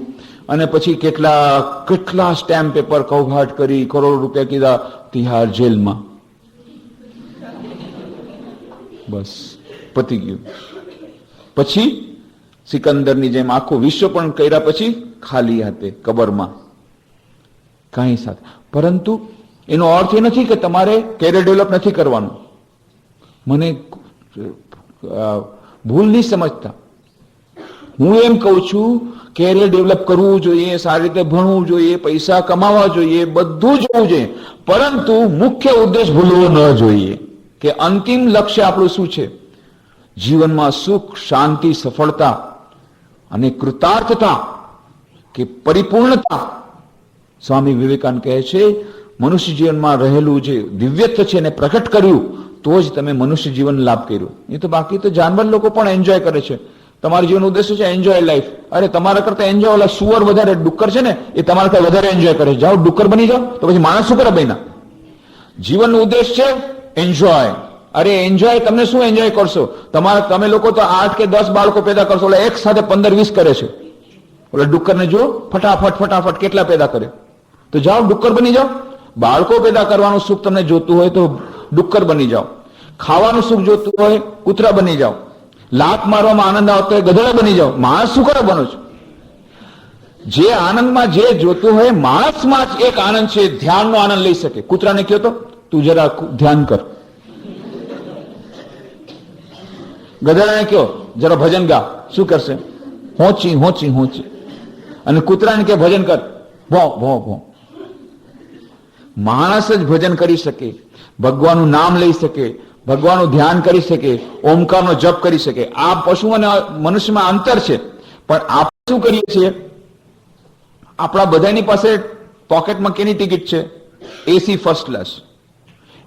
અને પછી કેટલા સ્ટેમ્પ પેપર કૌભાટ કરી, કરોડો રૂપિયા કીધા, તિહાર જેલમાં. બસ પતી ગયું. પછી સિકંદરની જેમ આખું વિશ્વ પણ કર્યા પછી ખાલી હાથે કબરમાં, કાંઈ સાથે. પરંતુ એનો અર્થ એ નથી કે તમારે કેરિયર ડેવલપ નથી કરવાનું. મને ભૂલ નહીં સમજતા. હું એમ કહું છું કેરિયર ડેવલપ કરવું જોઈએ, સારી રીતે ભણવું જોઈએ, પૈસા કમાવા જોઈએ, બધું જ હોવું જોઈએ, પરંતુ મુખ્ય ઉદ્દેશ ભૂલવો ન જોઈએ કે અંતિમ લક્ષ્ય આપણું શું છે. જીવનમાં સુખ, શાંતિ, સફળતા અને કૃતાર્થતા કે પરિપૂર્ણતા. સ્વામી વિવેકાનંદ કહે છે, મનુષ્ય જીવનમાં રહેલું જે દિવ્યત્વ છે એને પ્રકટ કર્યું તો જ તમે મનુષ્ય જીવન લાભ કર્યું. એ તો બાકી તો જાનવર લોકો પણ એન્જોય કરે છે. તમારું જીવન ઉદ્દેશ છે એન્જોય લાઈફ. અરે તમારા કરતા એન્જોય ઓલા સુવર વધારે, ડુક્કર છે ને એ તમારા કરતા વધારે એન્જોય કરે છે. જાઓ ડુક્કર બની જાઓ, તો પછી માણસ શું કરે બન્યા? જીવનનો ઉદ્દેશ છે એન્જોય. અરે એન્જોય, તમને શું એન્જોય કરશો? તમે લોકો તો 8 કે 10 બાળકો પેદા કરશો, ઓલા એક સાથે 15-20 કરે છે. ઓલા ડુક્કરને જો ફટાફટ કેટલા પેદા કરે. તો જાઓ ડુક્કર બની જાઓ. બાળકો પેદા કરવાનું સુખ તમને જોતું હોય તો ડુક્કર બની જાઓ. ખાવાનું સુખ જોતું હોય કૂતરા બની જાઓ. લાત મારવામાં આનંદ આવતો હોય ગધેડા બની જાઓ. માણસ શું કરે બનો છો? જે આનંદમાં જે જોતું હોય, માણસમાં જ એક આનંદ છે, ધ્યાનનો આનંદ લઈ શકે. કૂતરાને કહો તો તું જરા ધ્યાન કર. ગધેડાને કહો જરા ભજન ગા, શું કરશે? હોંચી. અને કૂતરાને કે ભજન કર, ભો. માણસ જ ભજન કરી શકે, ભગવાનનું નામ લઈ શકે, ભગવાનનું ધ્યાન કરી શકે, ઓમકારનો જપ કરી શકે. આ પશુ અને મનુષ્યમાં અંતર છે. પણ આપણે શું કરીએ છીએ? આપણા બધાની પાસે પોકેટમાં કેની ટિકિટ છે? AC first class.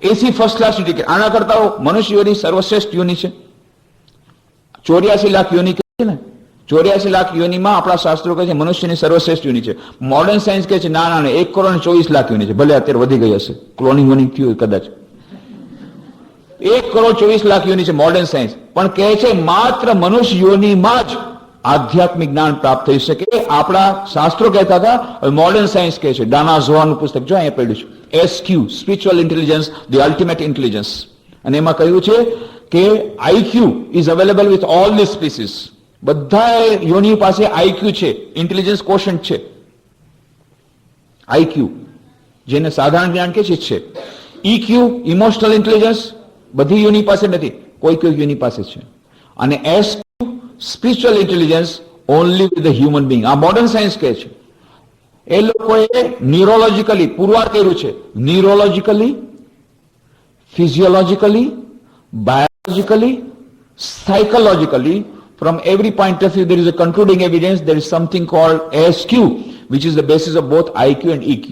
AC first ક્લાસની ટિકિટ. આના કરતા મનુષ્યોની સર્વશ્રેષ્ઠ યોની છે. 84 લાખ યોની છે ને, 84 લાખ યોનીમાં આપણા શાસ્ત્રો કહે છે મનુષ્યની સર્વશ્રેષ્ઠ યોની છે. મોડર્ન સાયન્સ કહે છે ના 1 કરોડ 24 લાખ યોની છે. ભલે અત્યારે વધી ગઈ હશે, ક્લોનિંગ યોની થયું કદાચ. 1,24,00,000 યોની છે મોડર્ન સાયન્સ, પણ કહે છે માત્ર મનુષ્ય યોનિમાં જ આધ્યાત્મિક જ્ઞાન પ્રાપ્ત થઈ શકે. આપણા શાસ્ત્રો કહેતા હતા, મોડર્ન સાયન્સ કહે છે. ડાના ઝોઆનું પુસ્તક જો અહીંયા પડ્યું છે, SQ spiritual intelligence, the ultimate intelligence, અને એમાં કહ્યું છે કે IQ is available with all the species. બધા યોની પાસે IQ છે, ઇન્ટેલિજન્સ કોશન્ટ છે. IQ જેને સાધારણ જ્ઞાન કે છે. EQ ઇમોશનલ ઇન્ટેલિજન્સ બધી યોની પાસે નથી, કોઈ યોની પાસે છે. અને SQ spiritual intelligence only with the human being. આ મોડર્ન સાયન્સ કહે છે. એ લોકોએ ન્યુરોલોજીકલી પુરવાર કર્યું છે, ન્યુરોલોજીકલી, ફિઝિયોલોજીકલી, biologically, psychologically, from every point of view, there is a concluding evidence. There is something called SQ, which is the basis of both IQ and EQ.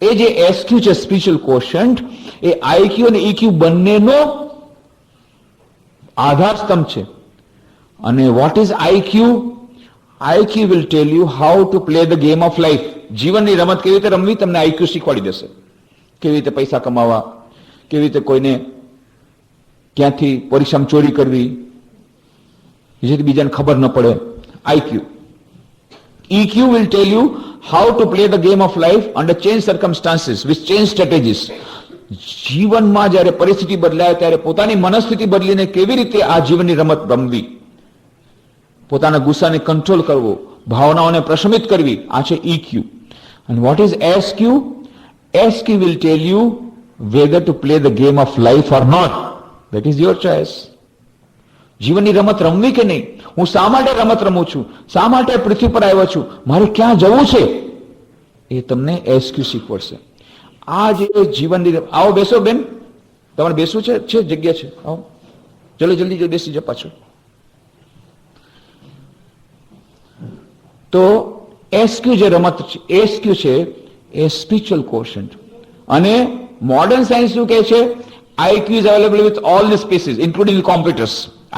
એ જે SQ છે spiritual quotient, એ IQ અને EQ બંનેનો આધાર સ્તંભ છે. અને what is IQ? IQ will tell you how to play the game of life. જીવનની રમત કેવી રીતે રમવી તમને IQ શીખવાડી દેશે. કેવી રીતે પૈસા કમાવા, કેવી રીતે કોઈને ક્યાંથી પરીક્ષામાં ચોરી કરવી જેથી બીજાને ખબર ન પડે. IQ. EQ will tell you how to play the game of life under changed circumstances with changed strategies. જીવનમાં જ્યારે પરિસ્થિતિ બદલાય ત્યારે પોતાની મનસ્થિતિ બદલીને કેવી રીતે આ જીવનની રમત રમવી, પોતાના ગુસ્સાને કંટ્રોલ કરવો, ભાવનાઓને પ્રશમિત કરવી, આ છે EQ. And what is SQ? SQ will tell you whether to play the game of life or not. That is your choice. જીવનની રમત રમવી કે નહીં, હું શા માટે રમત રમું છું, શા માટે પૃથ્વી પર આવ્યો છું, મારે ક્યાં જવું છે, એ તમને SQ શીખવાડશે. આ જે જીવનની, આવો બેસો બેન, તમારે બેસવું છે જગ્યા છે, આવો ચલો જલ્દી બેસી જાઓ પાછો. તો SQ જે રમત છે, SQ છે એ સ્પિરિચ્યુઅલ કોશન્ટ. અને મોડર્ન સાયન્સ શું કહે છે? IQ is available with all the species, including the computers.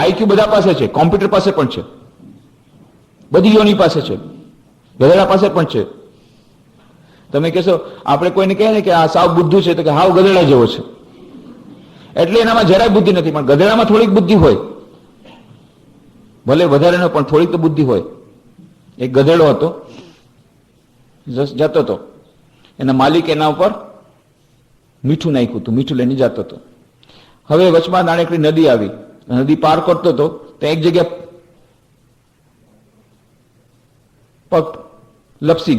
IQ બધા પાસે છે, કોમ્પ્યુટર પાસે પણ છે, બધી યોની પાસે છે, ગધેડા પાસે પણ છે. તમે કહેશો, આપણે કોઈને કહે ને કે આ સાવ બુદ્ધુ છે, તો કે હાવ ગધેડા જેવો છે, એટલે એનામાં જરાય બુદ્ધિ નથી. પણ ગધેડામાં થોડીક બુદ્ધિ હોય, ભલે વધારે ન, પણ થોડીક તો બુદ્ધિ હોય. એક ગધેડો હતો, જતો હતો, એના માલિક એના ઉપર મીઠું નાખ્યું હતું, મીઠું લઈને જતો હતો. હવે વચમાં નાનકડી નદી આવી, નદી પાર કરતો હતો, તો એક જગ્યા પગ લપસી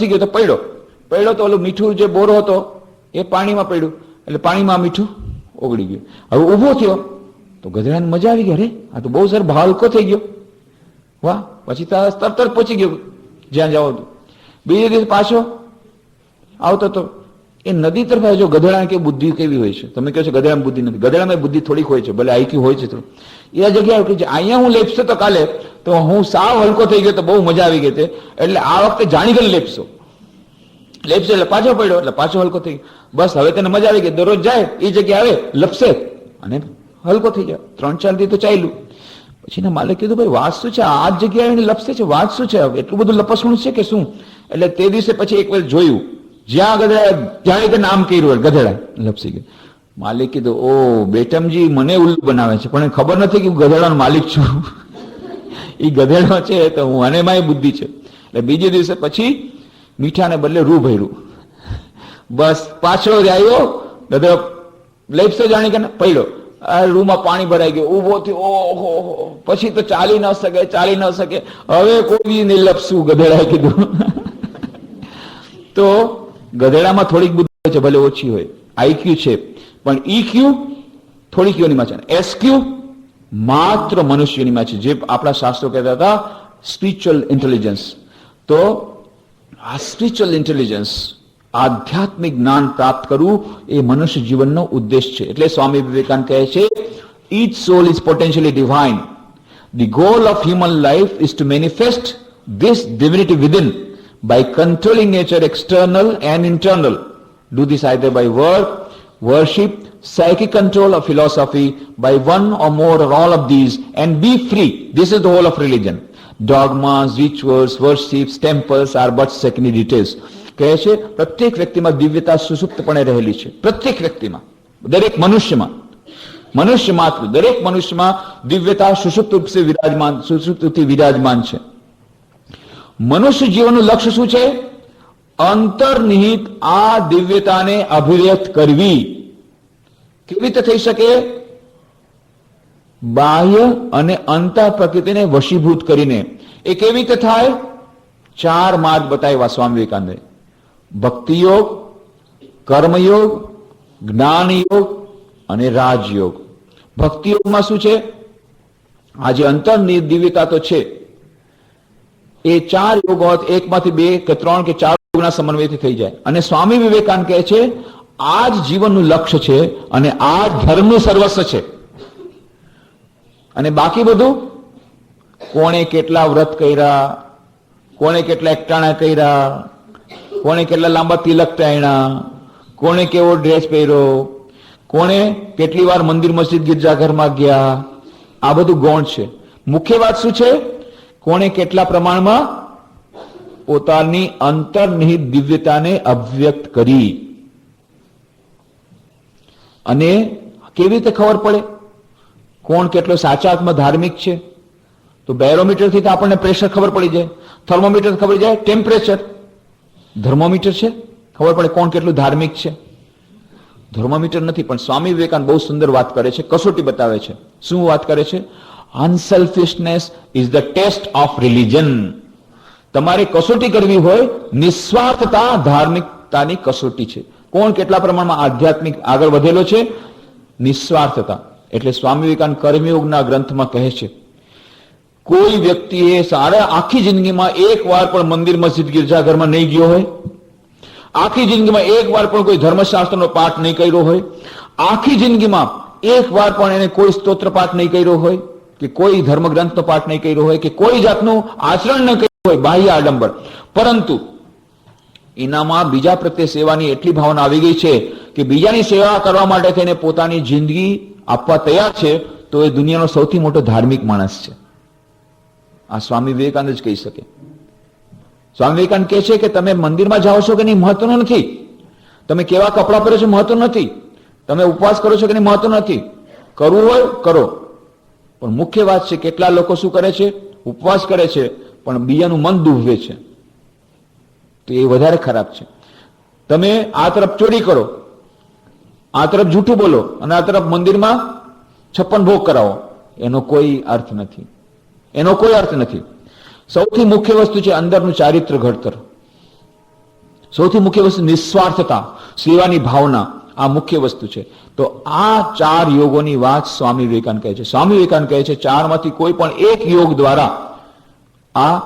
ગયો તો પડ્યો તો ઓલું મીઠું જે બોરો હતો એ પાણીમાં પડ્યું, એટલે પાણીમાં મીઠું ઓગળી ગયું. હવે ઉભો થયો તો ગધેડાને મજા આવી ગઈ, અરે આ તો બહુ સર હલકો થઈ ગયો, વાહ. પછી તરત પહોંચી ગયો જ્યાં જવો હતું. બીજે દિવસ પાછો આવતો તો એ નદી તરફ આવ્યો. ગધેડા કે બુદ્ધિ કેવી હોય છે, તમે કહો છો ગધેડામાં બુદ્ધિ નથી, ગધેડામાં બુદ્ધિ થોડીક હોય છે, ભલે IQ હોય છે થોડું. એ જગ્યાએ કે અહીંયા હું લેપસો તો કાલે તો હું સાવ હલકો થઈ ગયો, તો બહુ મજા આવી ગઈ, એટલે આ વખતે જાણી ગયેલો લેપસો એટલે પાછો પડ્યો, એટલે પાછો હલકો થઈ ગયો. બસ હવે તેને મજા આવી ગઈ, દરરોજ જાય એ જગ્યા આવે, લપસે અને હલકો થઈ જાય. 3-4 દી તો ચાલ્યું. પછી એના માલિક કીધું, ભાઈ વાત શું છે, આ જ જગ્યાએ આવીને લપસે છે, વાત શું છે, એટલું બધું લપસણું છે કે શું? એટલે તે દિવસે પછી એક વાર જોયું, જ્યાં ગધેડા ત્યાં રીતે નામ કર્યું, ગધેડા લપસી ગયું. માલિક કીધું, ઓ બેટમજી મને ઉલ્લુ બનાવે છે, પણ ખબર નથી કે હું ગધેડાનો માલિક છું. એ ગધેડો છે તો હું, અને મારી બુદ્ધિ છે. એટલે બીજે દિવસે પછી મીઠાને બદલે રૂ ભર્યું. બસ પાછો આવ્યો ગધેડો, લેપસો જાણી કે પડ્યો, રૂમાં પાણી ભરાઈ ગયું, ઉભો થયો, ઓહો, પછી તો ચાલી ન શકે. હવે કોઈ નહીં લપસું, ગધેડાએ કીધું. તો ગધેડામાં થોડીક બુદ્ધિ હોય છે, ભલે ઓછી હોય. IQ છે, પણ EQ થોડીક યોનીમાં છે. SQ માત્ર મનુષ્યનીમાં છે, જે આપણા શાસ્ત્રો કહેતા હતા સ્પિરિચ્યુઅલ ઇન્ટેલિજન્સ. તો આ સ્પિરિચ્યુઅલ ઇન્ટેલિજન્સ, આધ્યાત્મિક જ્ઞાન પ્રાપ્ત કરવું એ મનુષ્ય જીવનનો ઉદ્દેશ છે. એટલે સ્વામી વિવેકાનંદ કહે છે, each soul is potentially divine. The goal of human life is to manifest this divinity within by controlling nature, external and internal. Do this either by work, worship, psychic control or philosophy, by one or more or all of these, and be free. This is the whole of religion. Dogmas, rituals, worships, temples are but secondary details. કહે છે પ્રત્યેક વ્યક્તિમાં દિવ્યતા સુસુપ્તપણે રહેલી છે, પ્રત્યેક વ્યક્તિમાં, દરેક મનુષ્યમાં. મનુષ્ય માત્ર, દરેક મનુષ્યમાં દિવ્યતા સુષુપ્ત રૂપથી વિરાજમાન છે. મનુષ્ય જીવનનું લક્ષ્ય શું છે? અંતર્નિહિત આ દિવ્યતાને અભિવ્યક્ત કરવી. કેવી રીતે થઈ શકે? બાહ્ય અને અંતઃ પ્રકૃતિને વશીભૂત કરીને. એ કેવી રીતે થાય? 4 માર્ગ બતાવ્યા સ્વામી વિવેકાનંદે: ભક્તિ યોગ, કર્મયોગ, જ્ઞાન યોગ અને રાજયોગ. ભક્તિ યોગમાં શું છે? આજે અંતર્નિહિત દિવ્યતા તો છે, એ 4 યોગો એકમાંથી 2 કે 3 કે 4 યોગના સમન્વયથી થઈ જાય. અને સ્વામી વિવેકાનંદ કહે છે આ જ જીવનનું લક્ષ્ય છે અને આ ધર્મનું સર્વસ્વ છે. અને બાકી બધું, કોણે કેટલા વ્રત કર્યા, કોણે કેટલા એકટાણા કર્યા, કોણે કેટલા લાંબા તિલક ટાણ્યા, કોણે કેવો ડ્રેસ પહેર્યો, કોણે કેટલી વાર મંદિર મસ્જિદ ગિરજાઘરમાં ગયા, આ બધું ગૌણ છે. મુખ્ય વાત શું છે? કોણે કેટલા પ્રમાણમાં પોતાની અંતર્નિહિત દિવ્યતાને અભિવ્યક્ત કરી. અને કેવી રીતે ખબર પડે કોણ કેટલો સાચાત્મ ધાર્મિક છે? તો બેરોમીટરથી તો આપણને પ્રેશર ખબર પડી જાય, થર્મોમીટર ખબર જાય, ટેમ્પરેચર. ધર્મોમીટર છે, ખબર પડે કોણ કેટલું ધાર્મિક છે. ધર્મોમીટર નથી, પણ સ્વામી વિવેકાનંદ બહુ સુંદર વાત કરે છે, કસોટી બતાવે છે. શું વાત કરે છે? Unselfishness is the test of religion. તમારે કસોટી કરવી હોય, નિસ્વાર્થતા ધાર્મિકતાની કસોટી છે. કોણ કેટલા પ્રમાણમાં આધ્યાત્મિક આગળ વધેલો છે? નિસ્વાર્થતા. એટલે સ્વામી વિવેકાનંદ કર્મયોગના ગ્રંથમાં કહે છે કોઈ વ્યક્તિએ આખી જિંદગીમાં એક વાર પણ મંદિર મસ્જિદ ગિરજાઘરમાં નહીં ગયો હોય, આખી જિંદગીમાં એક વાર પણ કોઈ ધર્મશાસ્ત્રનો પાઠ નહીં કર્યો હોય, આખી જિંદગીમાં એક વાર પણ એને કોઈ સ્તોત્ર પાઠ નહીં કર્યો હોય, કે કોઈ ધર્મગ્રંથનો પાઠ નહીં કર્યો હોય, કે કોઈ જાતનું આચરણ ન કર્યું હોય, બાહ્ય આડંબર, પરંતુ એનામાં બીજા પ્રત્યે સેવાની એટલી ભાવના આવી ગઈ છે કે બીજાની સેવા કરવા માટે થઈને પોતાની જિંદગી આપવા તૈયાર છે, તો એ દુનિયાનો સૌથી મોટો ધાર્મિક માણસ છે. આ સ્વામી વિવેકાનંદ જ કહી શકે. સ્વામી વિવેકાનંદ કહે છે કે તમે મંદિરમાં જાઓ છો કે નહીં મહત્વનું નથી, તમે કેવા કપડા પહેરો છો મહત્વનું નથી, તમે ઉપવાસ કરો છો કે નહીં મહત્વનું નથી, કરવું હોય કરો, પણ મુખ્ય વાત છે કેટલા લોકો શું કરે છે? ઉપવાસ કરે છે પણ બીજાનું મન દુભવે છે, તો એ વધારે ખરાબ છે. તમે આ તરફ ચોરી કરો, આ તરફ જૂઠું બોલો અને આ તરફ મંદિરમાં 56 ભોગ કરાવો, એનો કોઈ અર્થ નથી, એનો કોઈ અર્થ નથી. સૌથી મુખ્ય વસ્તુ છે અંદરનું ચારિત્ર ઘડતર. સૌથી મુખ્ય વસ્તુ નિસ્વાર્થતા, સેવાની ભાવના, આ મુખ્ય વસ્તુ છે. તો આ 4 યોગોની વાત સ્વામી વિવેકાનંદ કહે છે. સ્વામી વિવેકાનંદ કહે છે 4 માંથી કોઈ પણ એક યોગ દ્વારા આ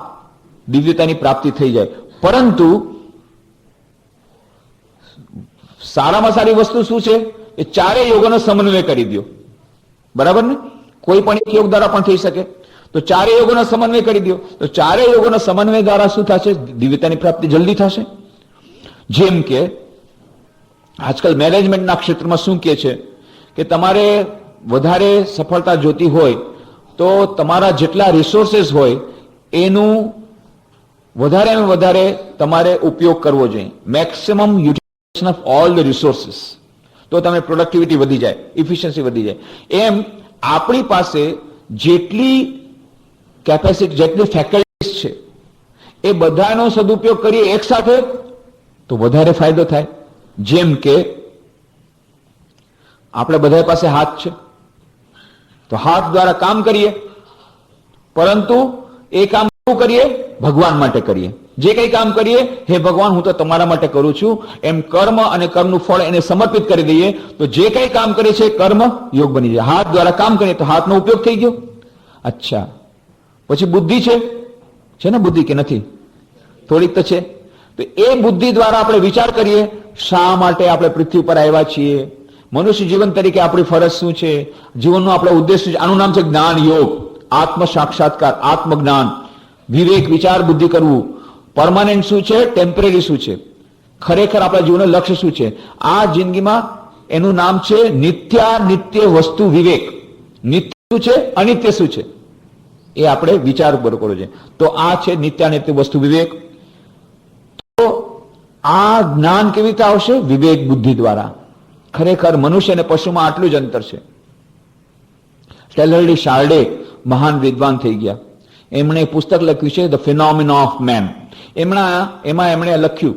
દિવ્યતાની પ્રાપ્તિ થઈ જાય. પરંતુ સારામાં સારી વસ્તુ શું છે? એ 4 યોગોનો સમન્વય કરી દો. બરાબર ને? કોઈ પણ એક યોગ દ્વારા પણ થઈ શકે, તો 4 યોગોનો સમન્વય કરી દો. તો 4 યોગોનો સમન્વય દ્વારા શું થશે? દિવ્યતાની પ્રાપ્તિ જલ્દી થશે. જેમ કે આજકાલ મેનેજમેન્ટના ક્ષેત્રમાં શું કહે છે કે તમારે વધારે સફળતા જોતી હોય તો તમારા જેટલા રિસોર્सेस હોય એનું વધારેમાં વધારે તમારે ઉપયોગ કરવો જોઈએ. Maximum utilisation of all the resources, તો તમે પ્રોડક્ટિવિટી વધી જાય, ઇફિશિયન્સી વધી જાય. એમ આપણી પાસે જેટલી કેપેસિટી, જેટલી ફેકલ્ટીઝ છે એ બધાનો સદુપયોગ કરીએ એક સાથે તો વધારે ફાયદો થાય. જેમ કે આપણે બધા પાસે હાથ છે, તો હાથ દ્વારા કામ કરીએ, પરંતુ એ કામ શું કરીએ? ભગવાન માટે કરીએ. જે કંઈ કામ કરીએ, હે ભગવાન હું તો તમારા માટે કરું છું, એમ કર્મ અને કર્મનું ફળ એને સમર્પિત કરી દઈએ, તો જે કંઈ કામ કરીએ છે કર્મ યોગ બની જાય. હાથ દ્વારા કામ કરીએ તો હાથનો ઉપયોગ થઈ ગયો. અચ્છા, પછી બુદ્ધિ છે ને? બુદ્ધિ કે નથી? થોડીક તો છે. તો એ બુદ્ધિ દ્વારા આપણે વિચાર કરીએ શા માટે આપણે પૃથ્વી પર આવ્યા છીએ, મનુષ્ય જીવન તરીકે આપણી ફરજ શું છે, જીવનનો આપણો ઉદ્દેશ શું છે. આનું નામ છે જ્ઞાન યોગ, આત્મ સાક્ષાત્કાર, આત્મજ્ઞાન, વિવેક, વિચાર બુદ્ધિ કરવું. પરમાનન્ટ શું છે, ટેમ્પરરી શું છે, ખરેખર આપણા જીવનનું લક્ષ્ય શું છે. આ જિંદગીમાં એનું નામ છે નિત્ય વસ્તુ વિવેક. નિત્ય શું છે, અનિત્ય શું છે, એ આપણે વિચાર કરવો છે. તો આ છે નિત્ય વસ્તુ વિવેક. તો આ જ્ઞાન કેવી રીતે આવશે? વિવેક બુદ્ધિ દ્વારા. ખરેખર મનુષ્ય અને પશુમાં આટલું જ અંતર છે. ટેલરડી શાર્ડે મહાન વિદ્વાન થઈ ગયા. એમણે પુસ્તક લખ્યું છે ધ ફિનોમિના ઓફ મેન. એમાં એમણે લખ્યું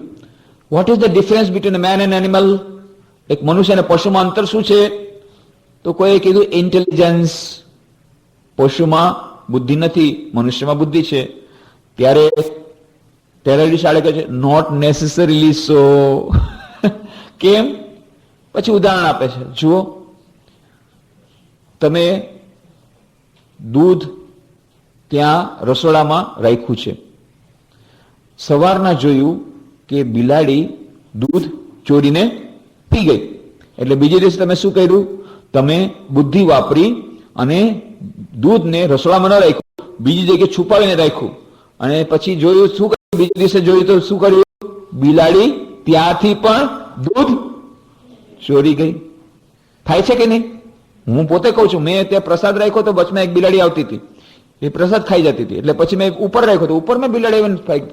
what is the difference between man and animal. એક મનુષ્ય અને પશુમાં અંતર શું છે? તો કોઈએ કીધું ઇન્ટેલિજન્સ. પશુમાં બુદ્ધિ નથી, મનુષ્યમાં બુદ્ધિ છે. ત્યારે ટેલરડી શાર્ડે કહે છે નોટ નેસેસરીલી સો. કેમ? પછી ઉદાહરણ આપે છે. જુઓ, તમે દૂધ ત્યાં રસોડામાં રાખ્યું છે. સવારના જોયું કે બિલાડી દૂધ ચોરીને પી ગઈ. એટલે બીજે દિવસે તમે શું કર્યું? તમે બુદ્ધિ વાપરી અને દૂધને રસોડામાં ન રાખ્યું, બીજી જગ્યાએ છુપાવીને રાખ્યું. અને પછી જોયું શું કર્યું? બીજે દિવસે જોયું તો શું કર્યું? બિલાડી ત્યાંથી પણ દૂધ ચોરી ગઈ. થાય છે કે નહીં? હું પોતે કહું છું, મેં ત્યાં પ્રસાદ રાખ્યો તો વચમાં એક બિલાડી આવતી હતી, એ પ્રસાદ ખાઈ જતી હતી. એટલે પછી મેં ઉપર રાખ્યો તો ઉપર મેં બિલાડી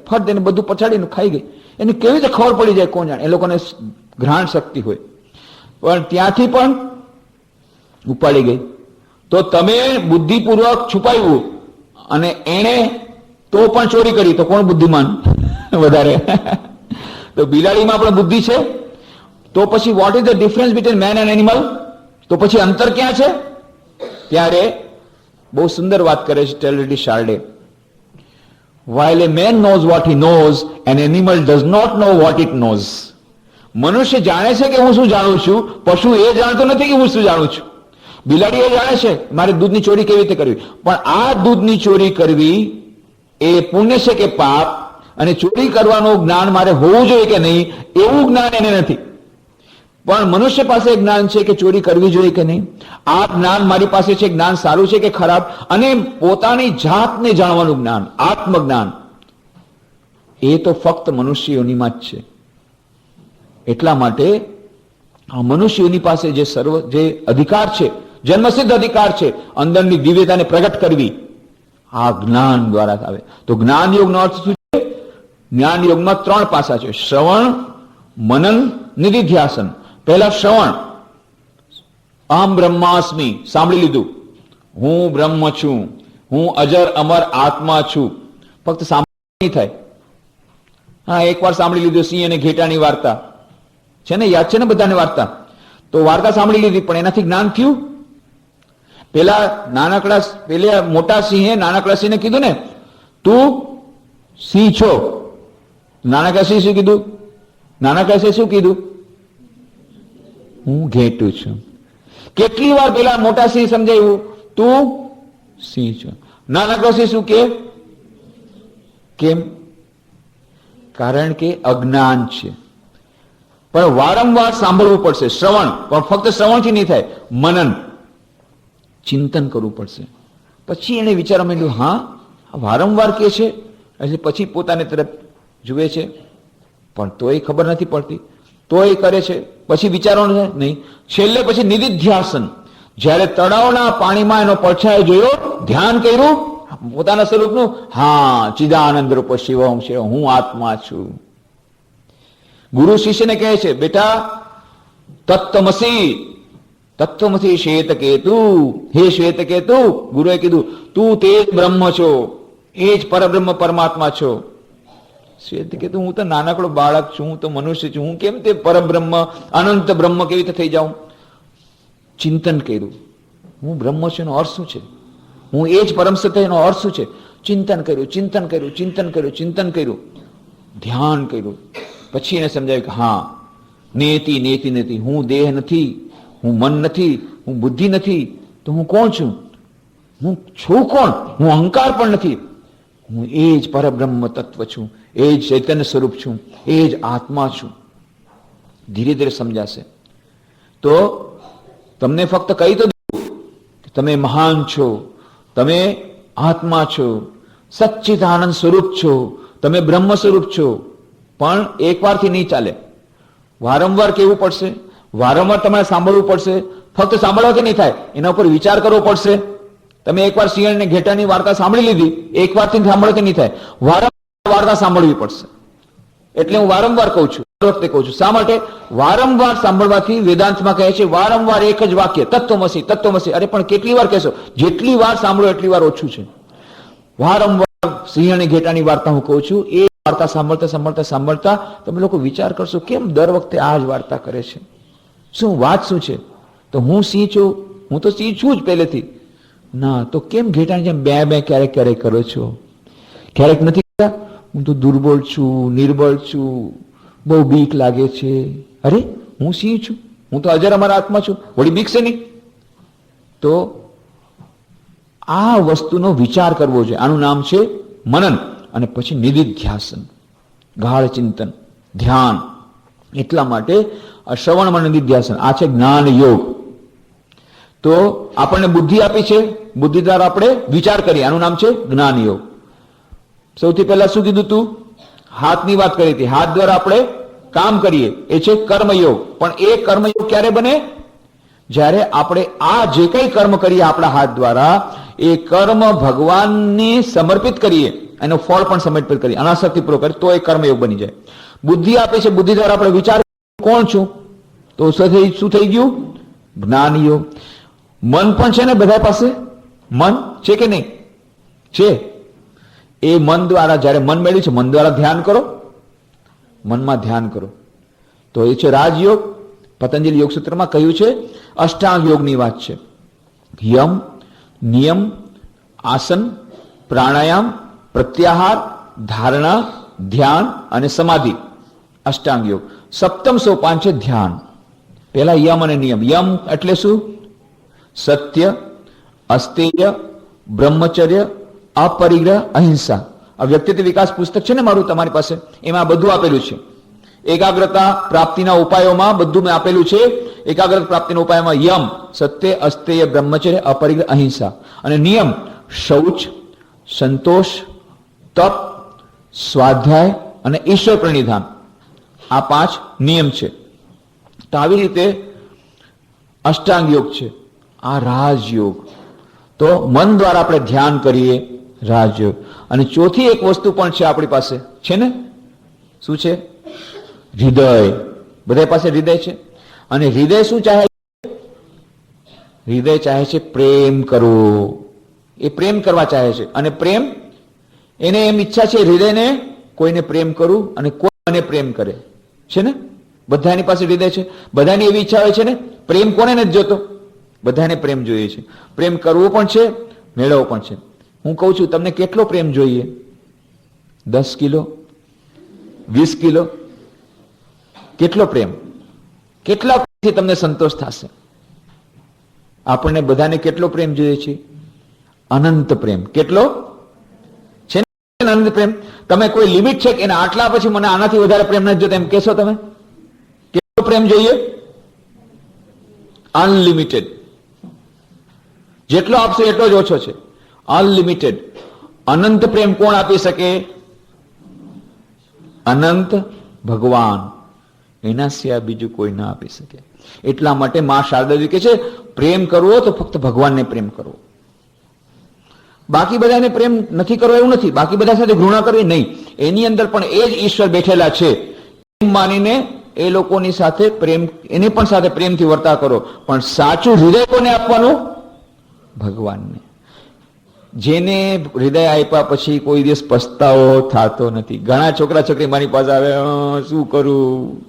ફટ એને બધું પછાડીને ખાઈ ગઈ. એને કેવી રીતે ખબર પડી જાય કોણ જાણે? એ લોકોને ઘ્રાણ શક્તિ હોય. પણ ત્યાંથી પણ ઉપાડી ગઈ. તો તમે બુદ્ધિપૂર્વક છુપાવ્યું અને એણે તો પણ ચોરી કરી, તો કોણ બુદ્ધિમાન વધારે? તો બિલાડીમાં પણ બુદ્ધિ છે. તો પછી what is the difference between man and animal? તો પછી અંતર ક્યાં છે? ત્યારે બહુ સુંદર વાત કરે છે ટેલરડી શાર્ડે. While a man knows what he knows, an animal does not know what it knows. મનુષ્ય જાણે છે કે હું શું જાણું છું, પશુ એ જાણતો નથી કે હું શું જાણું છું. બિલાડી એ જાણે છે મારે દૂધની ચોરી કેવી રીતે કરવી, પણ આ દૂધની ચોરી કરવી એ પુણ્ય છે કે પાપ, અને ચોરી કરવાનું જ્ઞાન મારે હોવું જોઈએ કે નહીં, એવું જ્ઞાન એને નથી. પણ મનુષ્ય પાસે જ્ઞાન છે કે ચોરી કરવી જોઈએ કે નહીં. આ જ્ઞાન મારી પાસે છે, જ્ઞાન સારું છે કે ખરાબ, અને પોતાની જાતને જાણવાનું જ્ઞાન, આત્મજ્ઞાન, એ તો ફક્ત મનુષ્યોનીમાં જ છે. એટલા માટે આ મનુષ્યોની પાસે જે અધિકાર છે, જન્મસિદ્ધ અધિકાર છે, અંદરની દિવ્યતાને પ્રગટ કરવી, આ જ્ઞાન દ્વારા આવે. તો જ્ઞાન યોગનો અર્થ શું છે? જ્ઞાન યોગમાં 3 પાસા છે: શ્રવણ, મનન, નિધિધ્યાસન. પહેલા શ્રવણ. અહમ બ્રહ્માસ્મિ, સાંભળી લીધું, હું બ્રહ્મ છું, હું અજર અમર આત્મા છું. ફક્ત સાંભળી નહીં થાય. હા, એકવાર સાંભળી લીધું સિંહ અને ઘેટાની વાર્તા છે ને, યાદ છે ને બધાને વાર્તા? તો વાર્તા સાંભળી લીધી, પણ એનાથી જ્ઞાન થયું? પેલા મોટા સિંહે નાનકડા સિંહને કીધું ને, તું સિંહ છો. નાનકડા સિંહ શું કીધું? નાનકડા સિંહ શું કીધું? હું ઘેટું છું. કેટલી વાર પેલા મોટા સિંહ સમજાયું, તું સિંહ છો. નાનકડો સિંહ શું કે? કેમ? કારણ કે અજ્ઞાન છે. પણ વારંવાર સાંભળવું પડશે. શ્રવણ, પણ ફક્ત શ્રવણથી નહીં થાય, મનન, ચિંતન કરવું પડશે. પછી એને વિચારવા માંડ્યું, હા વારંવાર કે છે, એટલે પછી પોતાની તરફ જુએ છે, પણ તોય ખબર નથી પડતી, તોય કરે છે, પછી વિચારવાનું નહીં. છેલ્લે પછી નિધિધ્યાસન. જ્યારે તળાવના પાણીમાં એનો પડછાયો જોયો, ધ્યાન કર્યું પોતાના સ્વરૂપનું, હા ચિદાનંદ રૂપ શિવમ છે, હું આત્મા છું. ગુરુ શિષ્યને કહે છે, બેટા તત્વમસી શ્વેતકેતુ, હે શ્વેતકેતુ, ગુરુએ કીધું તું તે જ બ્રહ્મ છો, એ જ પરબ્રહ્મ પરમાત્મા છો. શ્વેતકેતુ, હું તો નાનકડો બાળક છું, હું તો મનુષ્ય છું, હું કેમ તે પરબ્રહ્મ અનંત બ્રહ્મ કેવી રીતે થઈ જાઉં? ચિંતન કર્યું, હું બ્રહ્મ છું એનો અર્થ શું છે, હું એ જ પરમ સત્ય એનો અર્થ શું છે? ચિંતન કર્યું, ધ્યાન કર્યું. પછી એને સમજાવ્યું કે હા, નેતિ નેતિ નેતિ, હું દેહ નથી, હું મન નથી, હું બુદ્ધિ નથી, તો હું કોણ છું? હું છું કોણ? હું અહંકાર પણ નથી, હું એ જ પરબ્રહ્મ તત્વ છું, એ જ ચૈતન્ય સ્વરૂપ છું, એ જ આત્મા છું. ધીરે ધીરે સમજાશે. તો તમને ફક્ત કહી તો દઉં કે તમે મહાન છો, તમે આત્મા છો, સચ્ચિદાનંદ સ્વરૂપ છો, તમે બ્રહ્મ સ્વરૂપ છો. પણ એકવારથી નહીં ચાલે, વારંવાર કહેવું પડશે, વારંવાર તમારે સાંભળવું પડશે. ફક્ત સાંભળવાથી નહીં થાય, એના ઉપર વિચાર કરવો પડશે. તમે એકવાર સિંહ અને ઘેટાની વાર્તા સાંભળી લીધી, એકવારથી સાંભળવાથી નહીં થાય, વારંવાર વાર્તા સાંભળવી પડશે. એટલે હું વારંવાર કહું છું, વખતે કહું છું. શા માટે? વારંવાર સાંભળવાથી વેદાંતમાં કહે છે વારંવાર એક જ વાક્ય તત્વમસી તત્વમસી. અરે પણ કેટલી વાર કહેશો? જેટલી વાર સાંભળો એટલી વાર ઓછું છે. વારંવાર સિંહ અને ઘેટાની વાર્તા હું કહું છું, એ વાર્તા સાંભળતા સાંભળતા સાંભળતા તમે લોકો વિચાર કરશો કેમ દર વખતે આ જ વાર્તા કરે છે, શું વાત શું છે? તો હું સિંહ છું, હું તો સિંહ છું જ પહેલેથી. ના, તો કેમ ઘેટાની જેમ બે બે ક્યારેક ક્યારેક કરો છો? ક્યારેક નથી કરતા? હું તો દુર્બળ છું, નિર્બળ છું, બહુ બીક લાગે છે. અરે હું સિંહ છું, હું તો અજર અમારા આત્મા છું, વળી બીક છે નહીં. તો આ વસ્તુનો વિચાર કરવો જોઈએ. આનું નામ છે મનન. અને પછી નિધિધ્યાસન, ગાઢ ચિંતન, ધ્યાન. એટલા માટે આ શ્રવણ મનન નિધિધ્યાસન આ છે જ્ઞાન યોગ. તો આપણને બુદ્ધિ આપી છે, બુદ્ધિ દ્વારા આપણે વિચાર કરીએ, આનું નામ છે જ્ઞાન યોગ. સૌથી પહેલા શું કીધું તું? હાથની વાત કરી હતી. હાથ દ્વારા આપણે કામ કરીએ, એ છે કર્મયોગ. પણ એ કર્મયોગ ક્યારે બને? જ્યારે આપણે આ જે કઈ કર્મ કરીએ આપણા હાથ દ્વારા, એ કર્મ ભગવાનને સમર્પિત કરીએ, એનો ફળ પણ સમર્પિત કરીએ, અનાસક્તિપૂર્વક કરીએ, તો એ કર્મયોગ બની જાય. બુદ્ધિ આપે છે, બુદ્ધિ દ્વારા આપણે વિચાર કોણ છું, તો શું થઈ ગયું? જ્ઞાન યોગ. મન પણ છે ને બધા પાસે? મન છે કે નહીં? છે. એ મન દ્વારા જ્યારે મન મેળવ્યું છે, મન દ્વારા ધ્યાન કરો, મનમાં ધ્યાન કરો, તો એ છે રાજયોગ. પતંજલિ યોગ સૂત્રમાં કહ્યું છે અષ્ટાંગ યોગની વાત છે. યમ, નિયમ, આસન, પ્રાણાયામ, પ્રત્યાહાર, ધારણા, ધ્યાન અને સમાધિ. અષ્ટાંગ યોગ. સપ્તમ સોપાન છે ધ્યાન. પહેલા યમ અને નિયમ. યમ એટલે શું? સત્ય, અસ્તેય, બ્રહ્મચર્ય, અપરિગ્રહ, અહિંસા. આ વ્યક્તિત્વ વિકાસ પુસ્તક છે ને મારું તમારી પાસે, એમાં બધું આપેલું છે. એકાગ્રતા પ્રાપ્તિના ઉપાયોમાં બધું મેં આપેલું છે. એકાગ્રતા પ્રાપ્તિના ઉપાયમાં યમ સત્ય, અસ્તેય, બ્રહ્મચર્ય, અપરિગ્રહ, અહિંસા. અને નિયમ શૌચ, સંતોષ, તપ, સ્વાધ્યાય અને ઈશ્વર પ્રણિધાન. આ 5 નિયમ છે. તો આવી રીતે અષ્ટાંગ યોગ છે. આ રાજયોગ. તો મન દ્વારા આપણે ધ્યાન કરીએ, રાજયોગ. અને ચોથી એક વસ્તુ પણ છે આપણી પાસે, છે ને? શું છે? હૃદય. બધા પાસે હૃદય છે. અને હૃદય શું ચાહે? હૃદય ચાહે છે પ્રેમ કરવો. એ પ્રેમ કરવા ચાહે છે. અને પ્રેમ, એને એમ ઈચ્છા છે હૃદયને કોઈને પ્રેમ કરું અને કોઈ મને પ્રેમ કરે, છે ને? બધાની પાસે હૃદય છે. બધાની એવી ઈચ્છા હોય છે ને? પ્રેમ કોને નથી જોતો? બધાને પ્રેમ જોઈએ છે. પ્રેમ કરવો પણ છે, મેળવવો પણ છે. હું કહું છું તમને કેટલો પ્રેમ જોઈએ? 10 કિલો? 20 કિલો? કેટલો પ્રેમ? કેટલા પ્રેમથી તમને સંતોષ થશે? આપણને બધાને કેટલો પ્રેમ જોઈએ છે? અનંત પ્રેમ. કેટલો છે ને? અનંત પ્રેમ. તમે કોઈ લિમિટ છે કે એના આટલા પછી મને આનાથી વધારે પ્રેમ નથી જોતો એમ કહેશો તમે? કેટલો પ્રેમ જોઈએ? અનલિમિટેડ. જેટલો આપશો એટલો જ ઓછો છે. અનલિમિટેડ. અનંત પ્રેમ કોણ આપી શકે? અનંત ભગવાન. એના સિવાય બીજું કોઈ ના આપી શકે. એટલા માટે માં શારદાજી કહે છે પ્રેમ કરવો તો ફક્ત ભગવાનને પ્રેમ કરવો. બાકી બધાને પ્રેમ નથી કરવો એવું નથી. બાકી બધા સાથે ઘૃણા કરવી નહીં. એની અંદર પણ એ જ ઈશ્વર બેઠેલા છે એમ માનીને એ લોકોની સાથે પ્રેમ, એની પણ સાથે પ્રેમથી વર્તા કરો. પણ સાચું હૃદય કોને આપવાનું? ભગવાનને. જેને હૃદય આપ્યા પછી કોઈ દિવસ પસ્તાવો થતો નથી. ઘણા છોકરા છોકરી મારી પાસે આવે, શું કરું?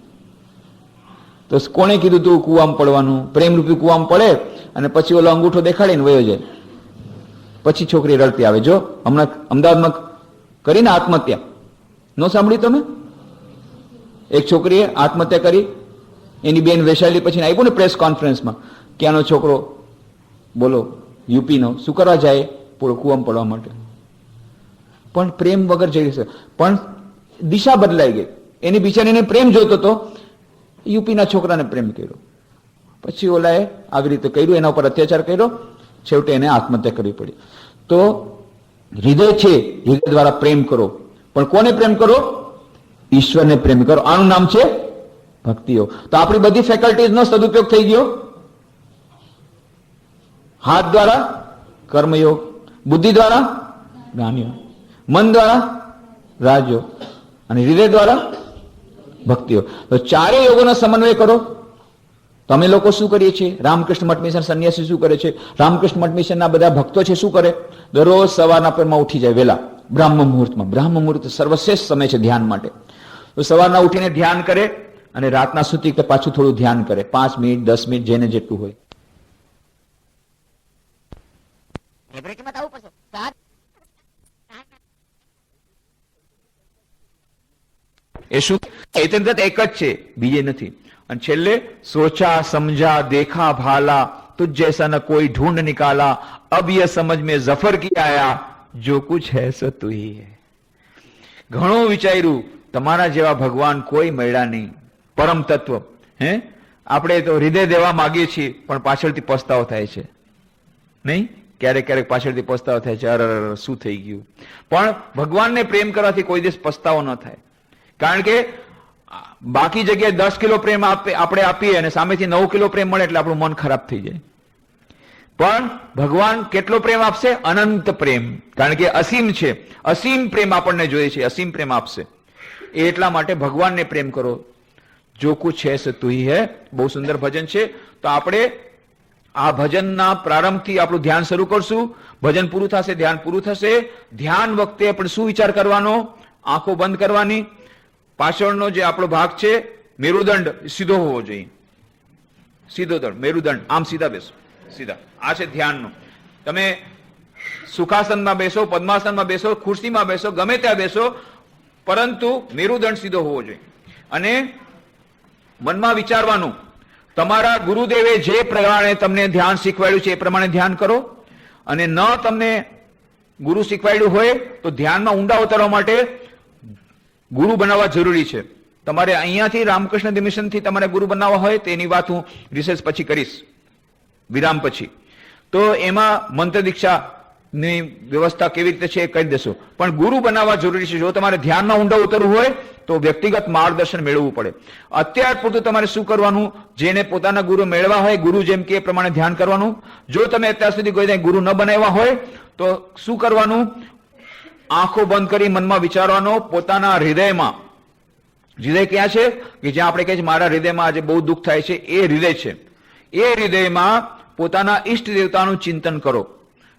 તો કોણે કીધું તું કુવામાં પડવાનું? પ્રેમરૂપી કુવામાં પડે અને પછી ઓલો અંગૂઠો દેખાડીને વયો જાય. પછી છોકરી રડતી આવે. જો હમણાં અમદાવાદમાં કરીને આત્મહત્યા ન સાંભળી તમે? એક છોકરીએ આત્મહત્યા કરી. એની બેન વૈશાલી પછી આવ્યું ને પ્રેસ કોન્ફરન્સમાં, ક્યાંનો છોકરો બોલો યુપીનો, શું કરવા જાય? કુવામાં પડવા માટે. પણ પ્રેમ વગર જઈ શકે. પણ દિશા બદલાઈ ગઈ. એની બિચારીને પ્રેમ જોતો હતો, યુપીના છોકરાને પ્રેમ કર્યો. પછી ઓલાએ આવી રીતે કર્યું, એના ઉપર અત્યાચાર કર્યો, છેવટે એને આત્મહત્યા કરવી પડી. તો હૃદય છે, હૃદય દ્વારા પ્રેમ કરો. પણ કોને પ્રેમ કરો? ઈશ્વરને પ્રેમ કરો. આનું નામ છે ભક્તિયોગ. તો આપણી બધી ફેકલ્ટીઝનો સદુપયોગ થઈ ગયો. હાથ દ્વારા કર્મયોગ, બુદ્ધિ દ્વારા જ્ઞાનયોગ, મન દ્વારા રાજયોગ અને હૃદય દ્વારા ભક્તિઓ. તો ચારે યોગોનો સમન્વય કરો. તમે લોકો શું કરીએ છીએ? રામકૃષ્ણ મઠ મિશન સંન્યાસી શું કરે છે? રામકૃષ્ણ મઠ મિશનના બધા ભક્તો છે શું કરે? દરરોજ સવારના પરમાં ઉઠી જાય વહેલા, બ્રાહ્મ મુહૂર્તમાં. બ્રાહ્મ મુહૂર્ત સર્વશ્રેષ્ઠ સમય છે ધ્યાન માટે. તો સવારના ઉઠીને ધ્યાન કરે અને રાતના સુધી પાછું થોડું ધ્યાન કરે, 5 મિનિટ 10 મિનિટ જેને જેટલું હોય. એ શું? ચૈતન્ય એક જ છે, બીજે નથી. અને છેલ્લે સોચા સમજા દેખા ભાલા તુજ જૈસા ન કોઈ ઢૂંઢ નિકાલા અબ યહ સમજ में जफर की आया जो कुछ है સો તું ही है. ઘણું વિચાર્યું, તમારા જેવા ભગવાન કોઈ મળ્યા નહીં, પરમ તત્વ. હે આપણે તો હૃદય દેવા માંગીએ છીએ પણ પાછળથી પસ્તાવો થાય છે નહીં? ક્યારેક ક્યારેક પાછળથી પસ્તાવો થાય છે, અરે શું થઈ ગયું. પણ ભગવાનને પ્રેમ કરવાથી કોઈ દિવસ પસ્તાવો ન થાય. કારણ કે બાકી જગ્યાએ 10 કિલો પ્રેમ આપણે આપીએ અને સામેથી 9 કિલો પ્રેમ મળે એટલે આપણું મન ખરાબ થઈ જાય. પણ ભગવાન કેટલો પ્રેમ આપશે? અનંત પ્રેમ. કારણ કે અસીમ છે, અસીમ પ્રેમ આપણને જોઈએ છે, અસીમ પ્રેમ આપશે. એ એટલા માટે ભગવાનને પ્રેમ કરો. જો કુછ છે સો તું હી હૈ. બહુ સુંદર ભજન છે. તો આપણે આ ભજનના પ્રારંભથી આપણું ધ્યાન શરૂ કરશું. ભજન પૂરું થશે, ધ્યાન પૂરું થશે. ધ્યાન વખતે આપણે શું વિચાર કરવાનો? આંખો બંધ કરવાની. પાછળનો જે આપણો ભાગ છે મેરુદંડ સીધો હોવો જોઈએ. સીધો દંડ, મેરુદંડ, આમ સીધા બેસો, સીધા. આ છે ધ્યાનનું. તમે સુખાસનમાં બેસો, પદ્માસનમાં બેસો, ખુરશીમાં બેસો, ગમે ત્યાં બેસો, પરંતુ મેરુદંડ સીધો હોવો જોઈએ. અને મનમાં વિચારવાનું, તમારા ગુરુદેવે જે પ્રમાણે તમને ધ્યાન શીખવાડ્યું છે એ પ્રમાણે ધ્યાન કરો. અને ન તમને ગુરુ શીખવાડ્યું હોય તો ધ્યાનમાં ઊંડા ઉતરવા માટે ગુરુ બનાવવા જરૂરી છે. તમારે અહીંયાથી રામકૃષ્ણ મિશનથી તમારે ગુરુ બનાવવા હોય તેની વાત હું રિસર્ચ પછી કરીશ, વિરામ પછી. તો એમાં મંત્ર દીક્ષાની વ્યવસ્થા કેવી રીતે છે એ કહી દેશો. પણ ગુરુ બનાવવા જરૂરી છે. જો તમારે ધ્યાનમાં ઊંડા ઉતરવું હોય તો વ્યક્તિગત માર્ગદર્શન મેળવવું પડે. અત્યાર પૂરતું તમારે શું કરવાનું? જેને પોતાના ગુરુ મેળવા હોય, ગુરુ જેમ કે એ પ્રમાણે ધ્યાન કરવાનું. જો તમે અત્યાર સુધી કોઈ ગુરુ ન બનાવ્યા હોય તો શું કરવાનું? આંખો બંધ કરી મનમાં વિચારવાનો, પોતાના હૃદયમાં. હૃદય ક્યાં છે? કે જ્યાં આપણે કહીએ છીએ મારા હૃદયમાં આજે બહુ દુઃખ થાય છે, એ હૃદય છે. એ હૃદયમાં પોતાના ઈષ્ટ દેવતાનું ચિંતન કરો.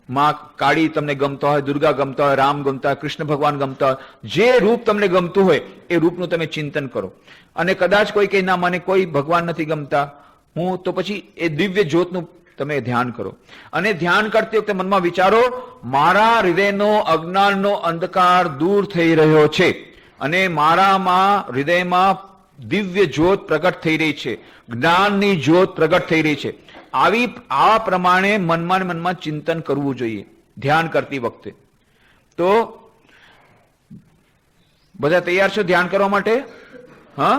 માં કાળી તમને ગમતા હોય, દુર્ગા ગમતા હોય, રામ ગમતા હોય, કૃષ્ણ ભગવાન ગમતા હોય, જે રૂપ તમને ગમતું હોય એ રૂપનું તમે ચિંતન કરો. અને કદાચ કોઈ કહે ના મને કોઈ ભગવાન નથી ગમતા, હું તો પછી એ દિવ્ય જ્યોતનું તમે ધ્યાન કરો. અને ધ્યાન કરતી વખતે મનમાં વિચારો, મારા હૃદયનો અજ્ઞાનનો અંધકાર દૂર થઈ રહ્યો છે અને મારામાં હૃદયમાં દિવ્ય જ્યોત પ્રગટ થઈ રહી છે, જ્ઞાનની જ્યોત પ્રગટ થઈ રહી છે. આ પ્રમાણે મનમાં ને મનમાં ચિંતન કરવું જોઈએ ધ્યાન કરતી વખતે. તો બધા તૈયાર છો ધ્યાન કરવા માટે? હા.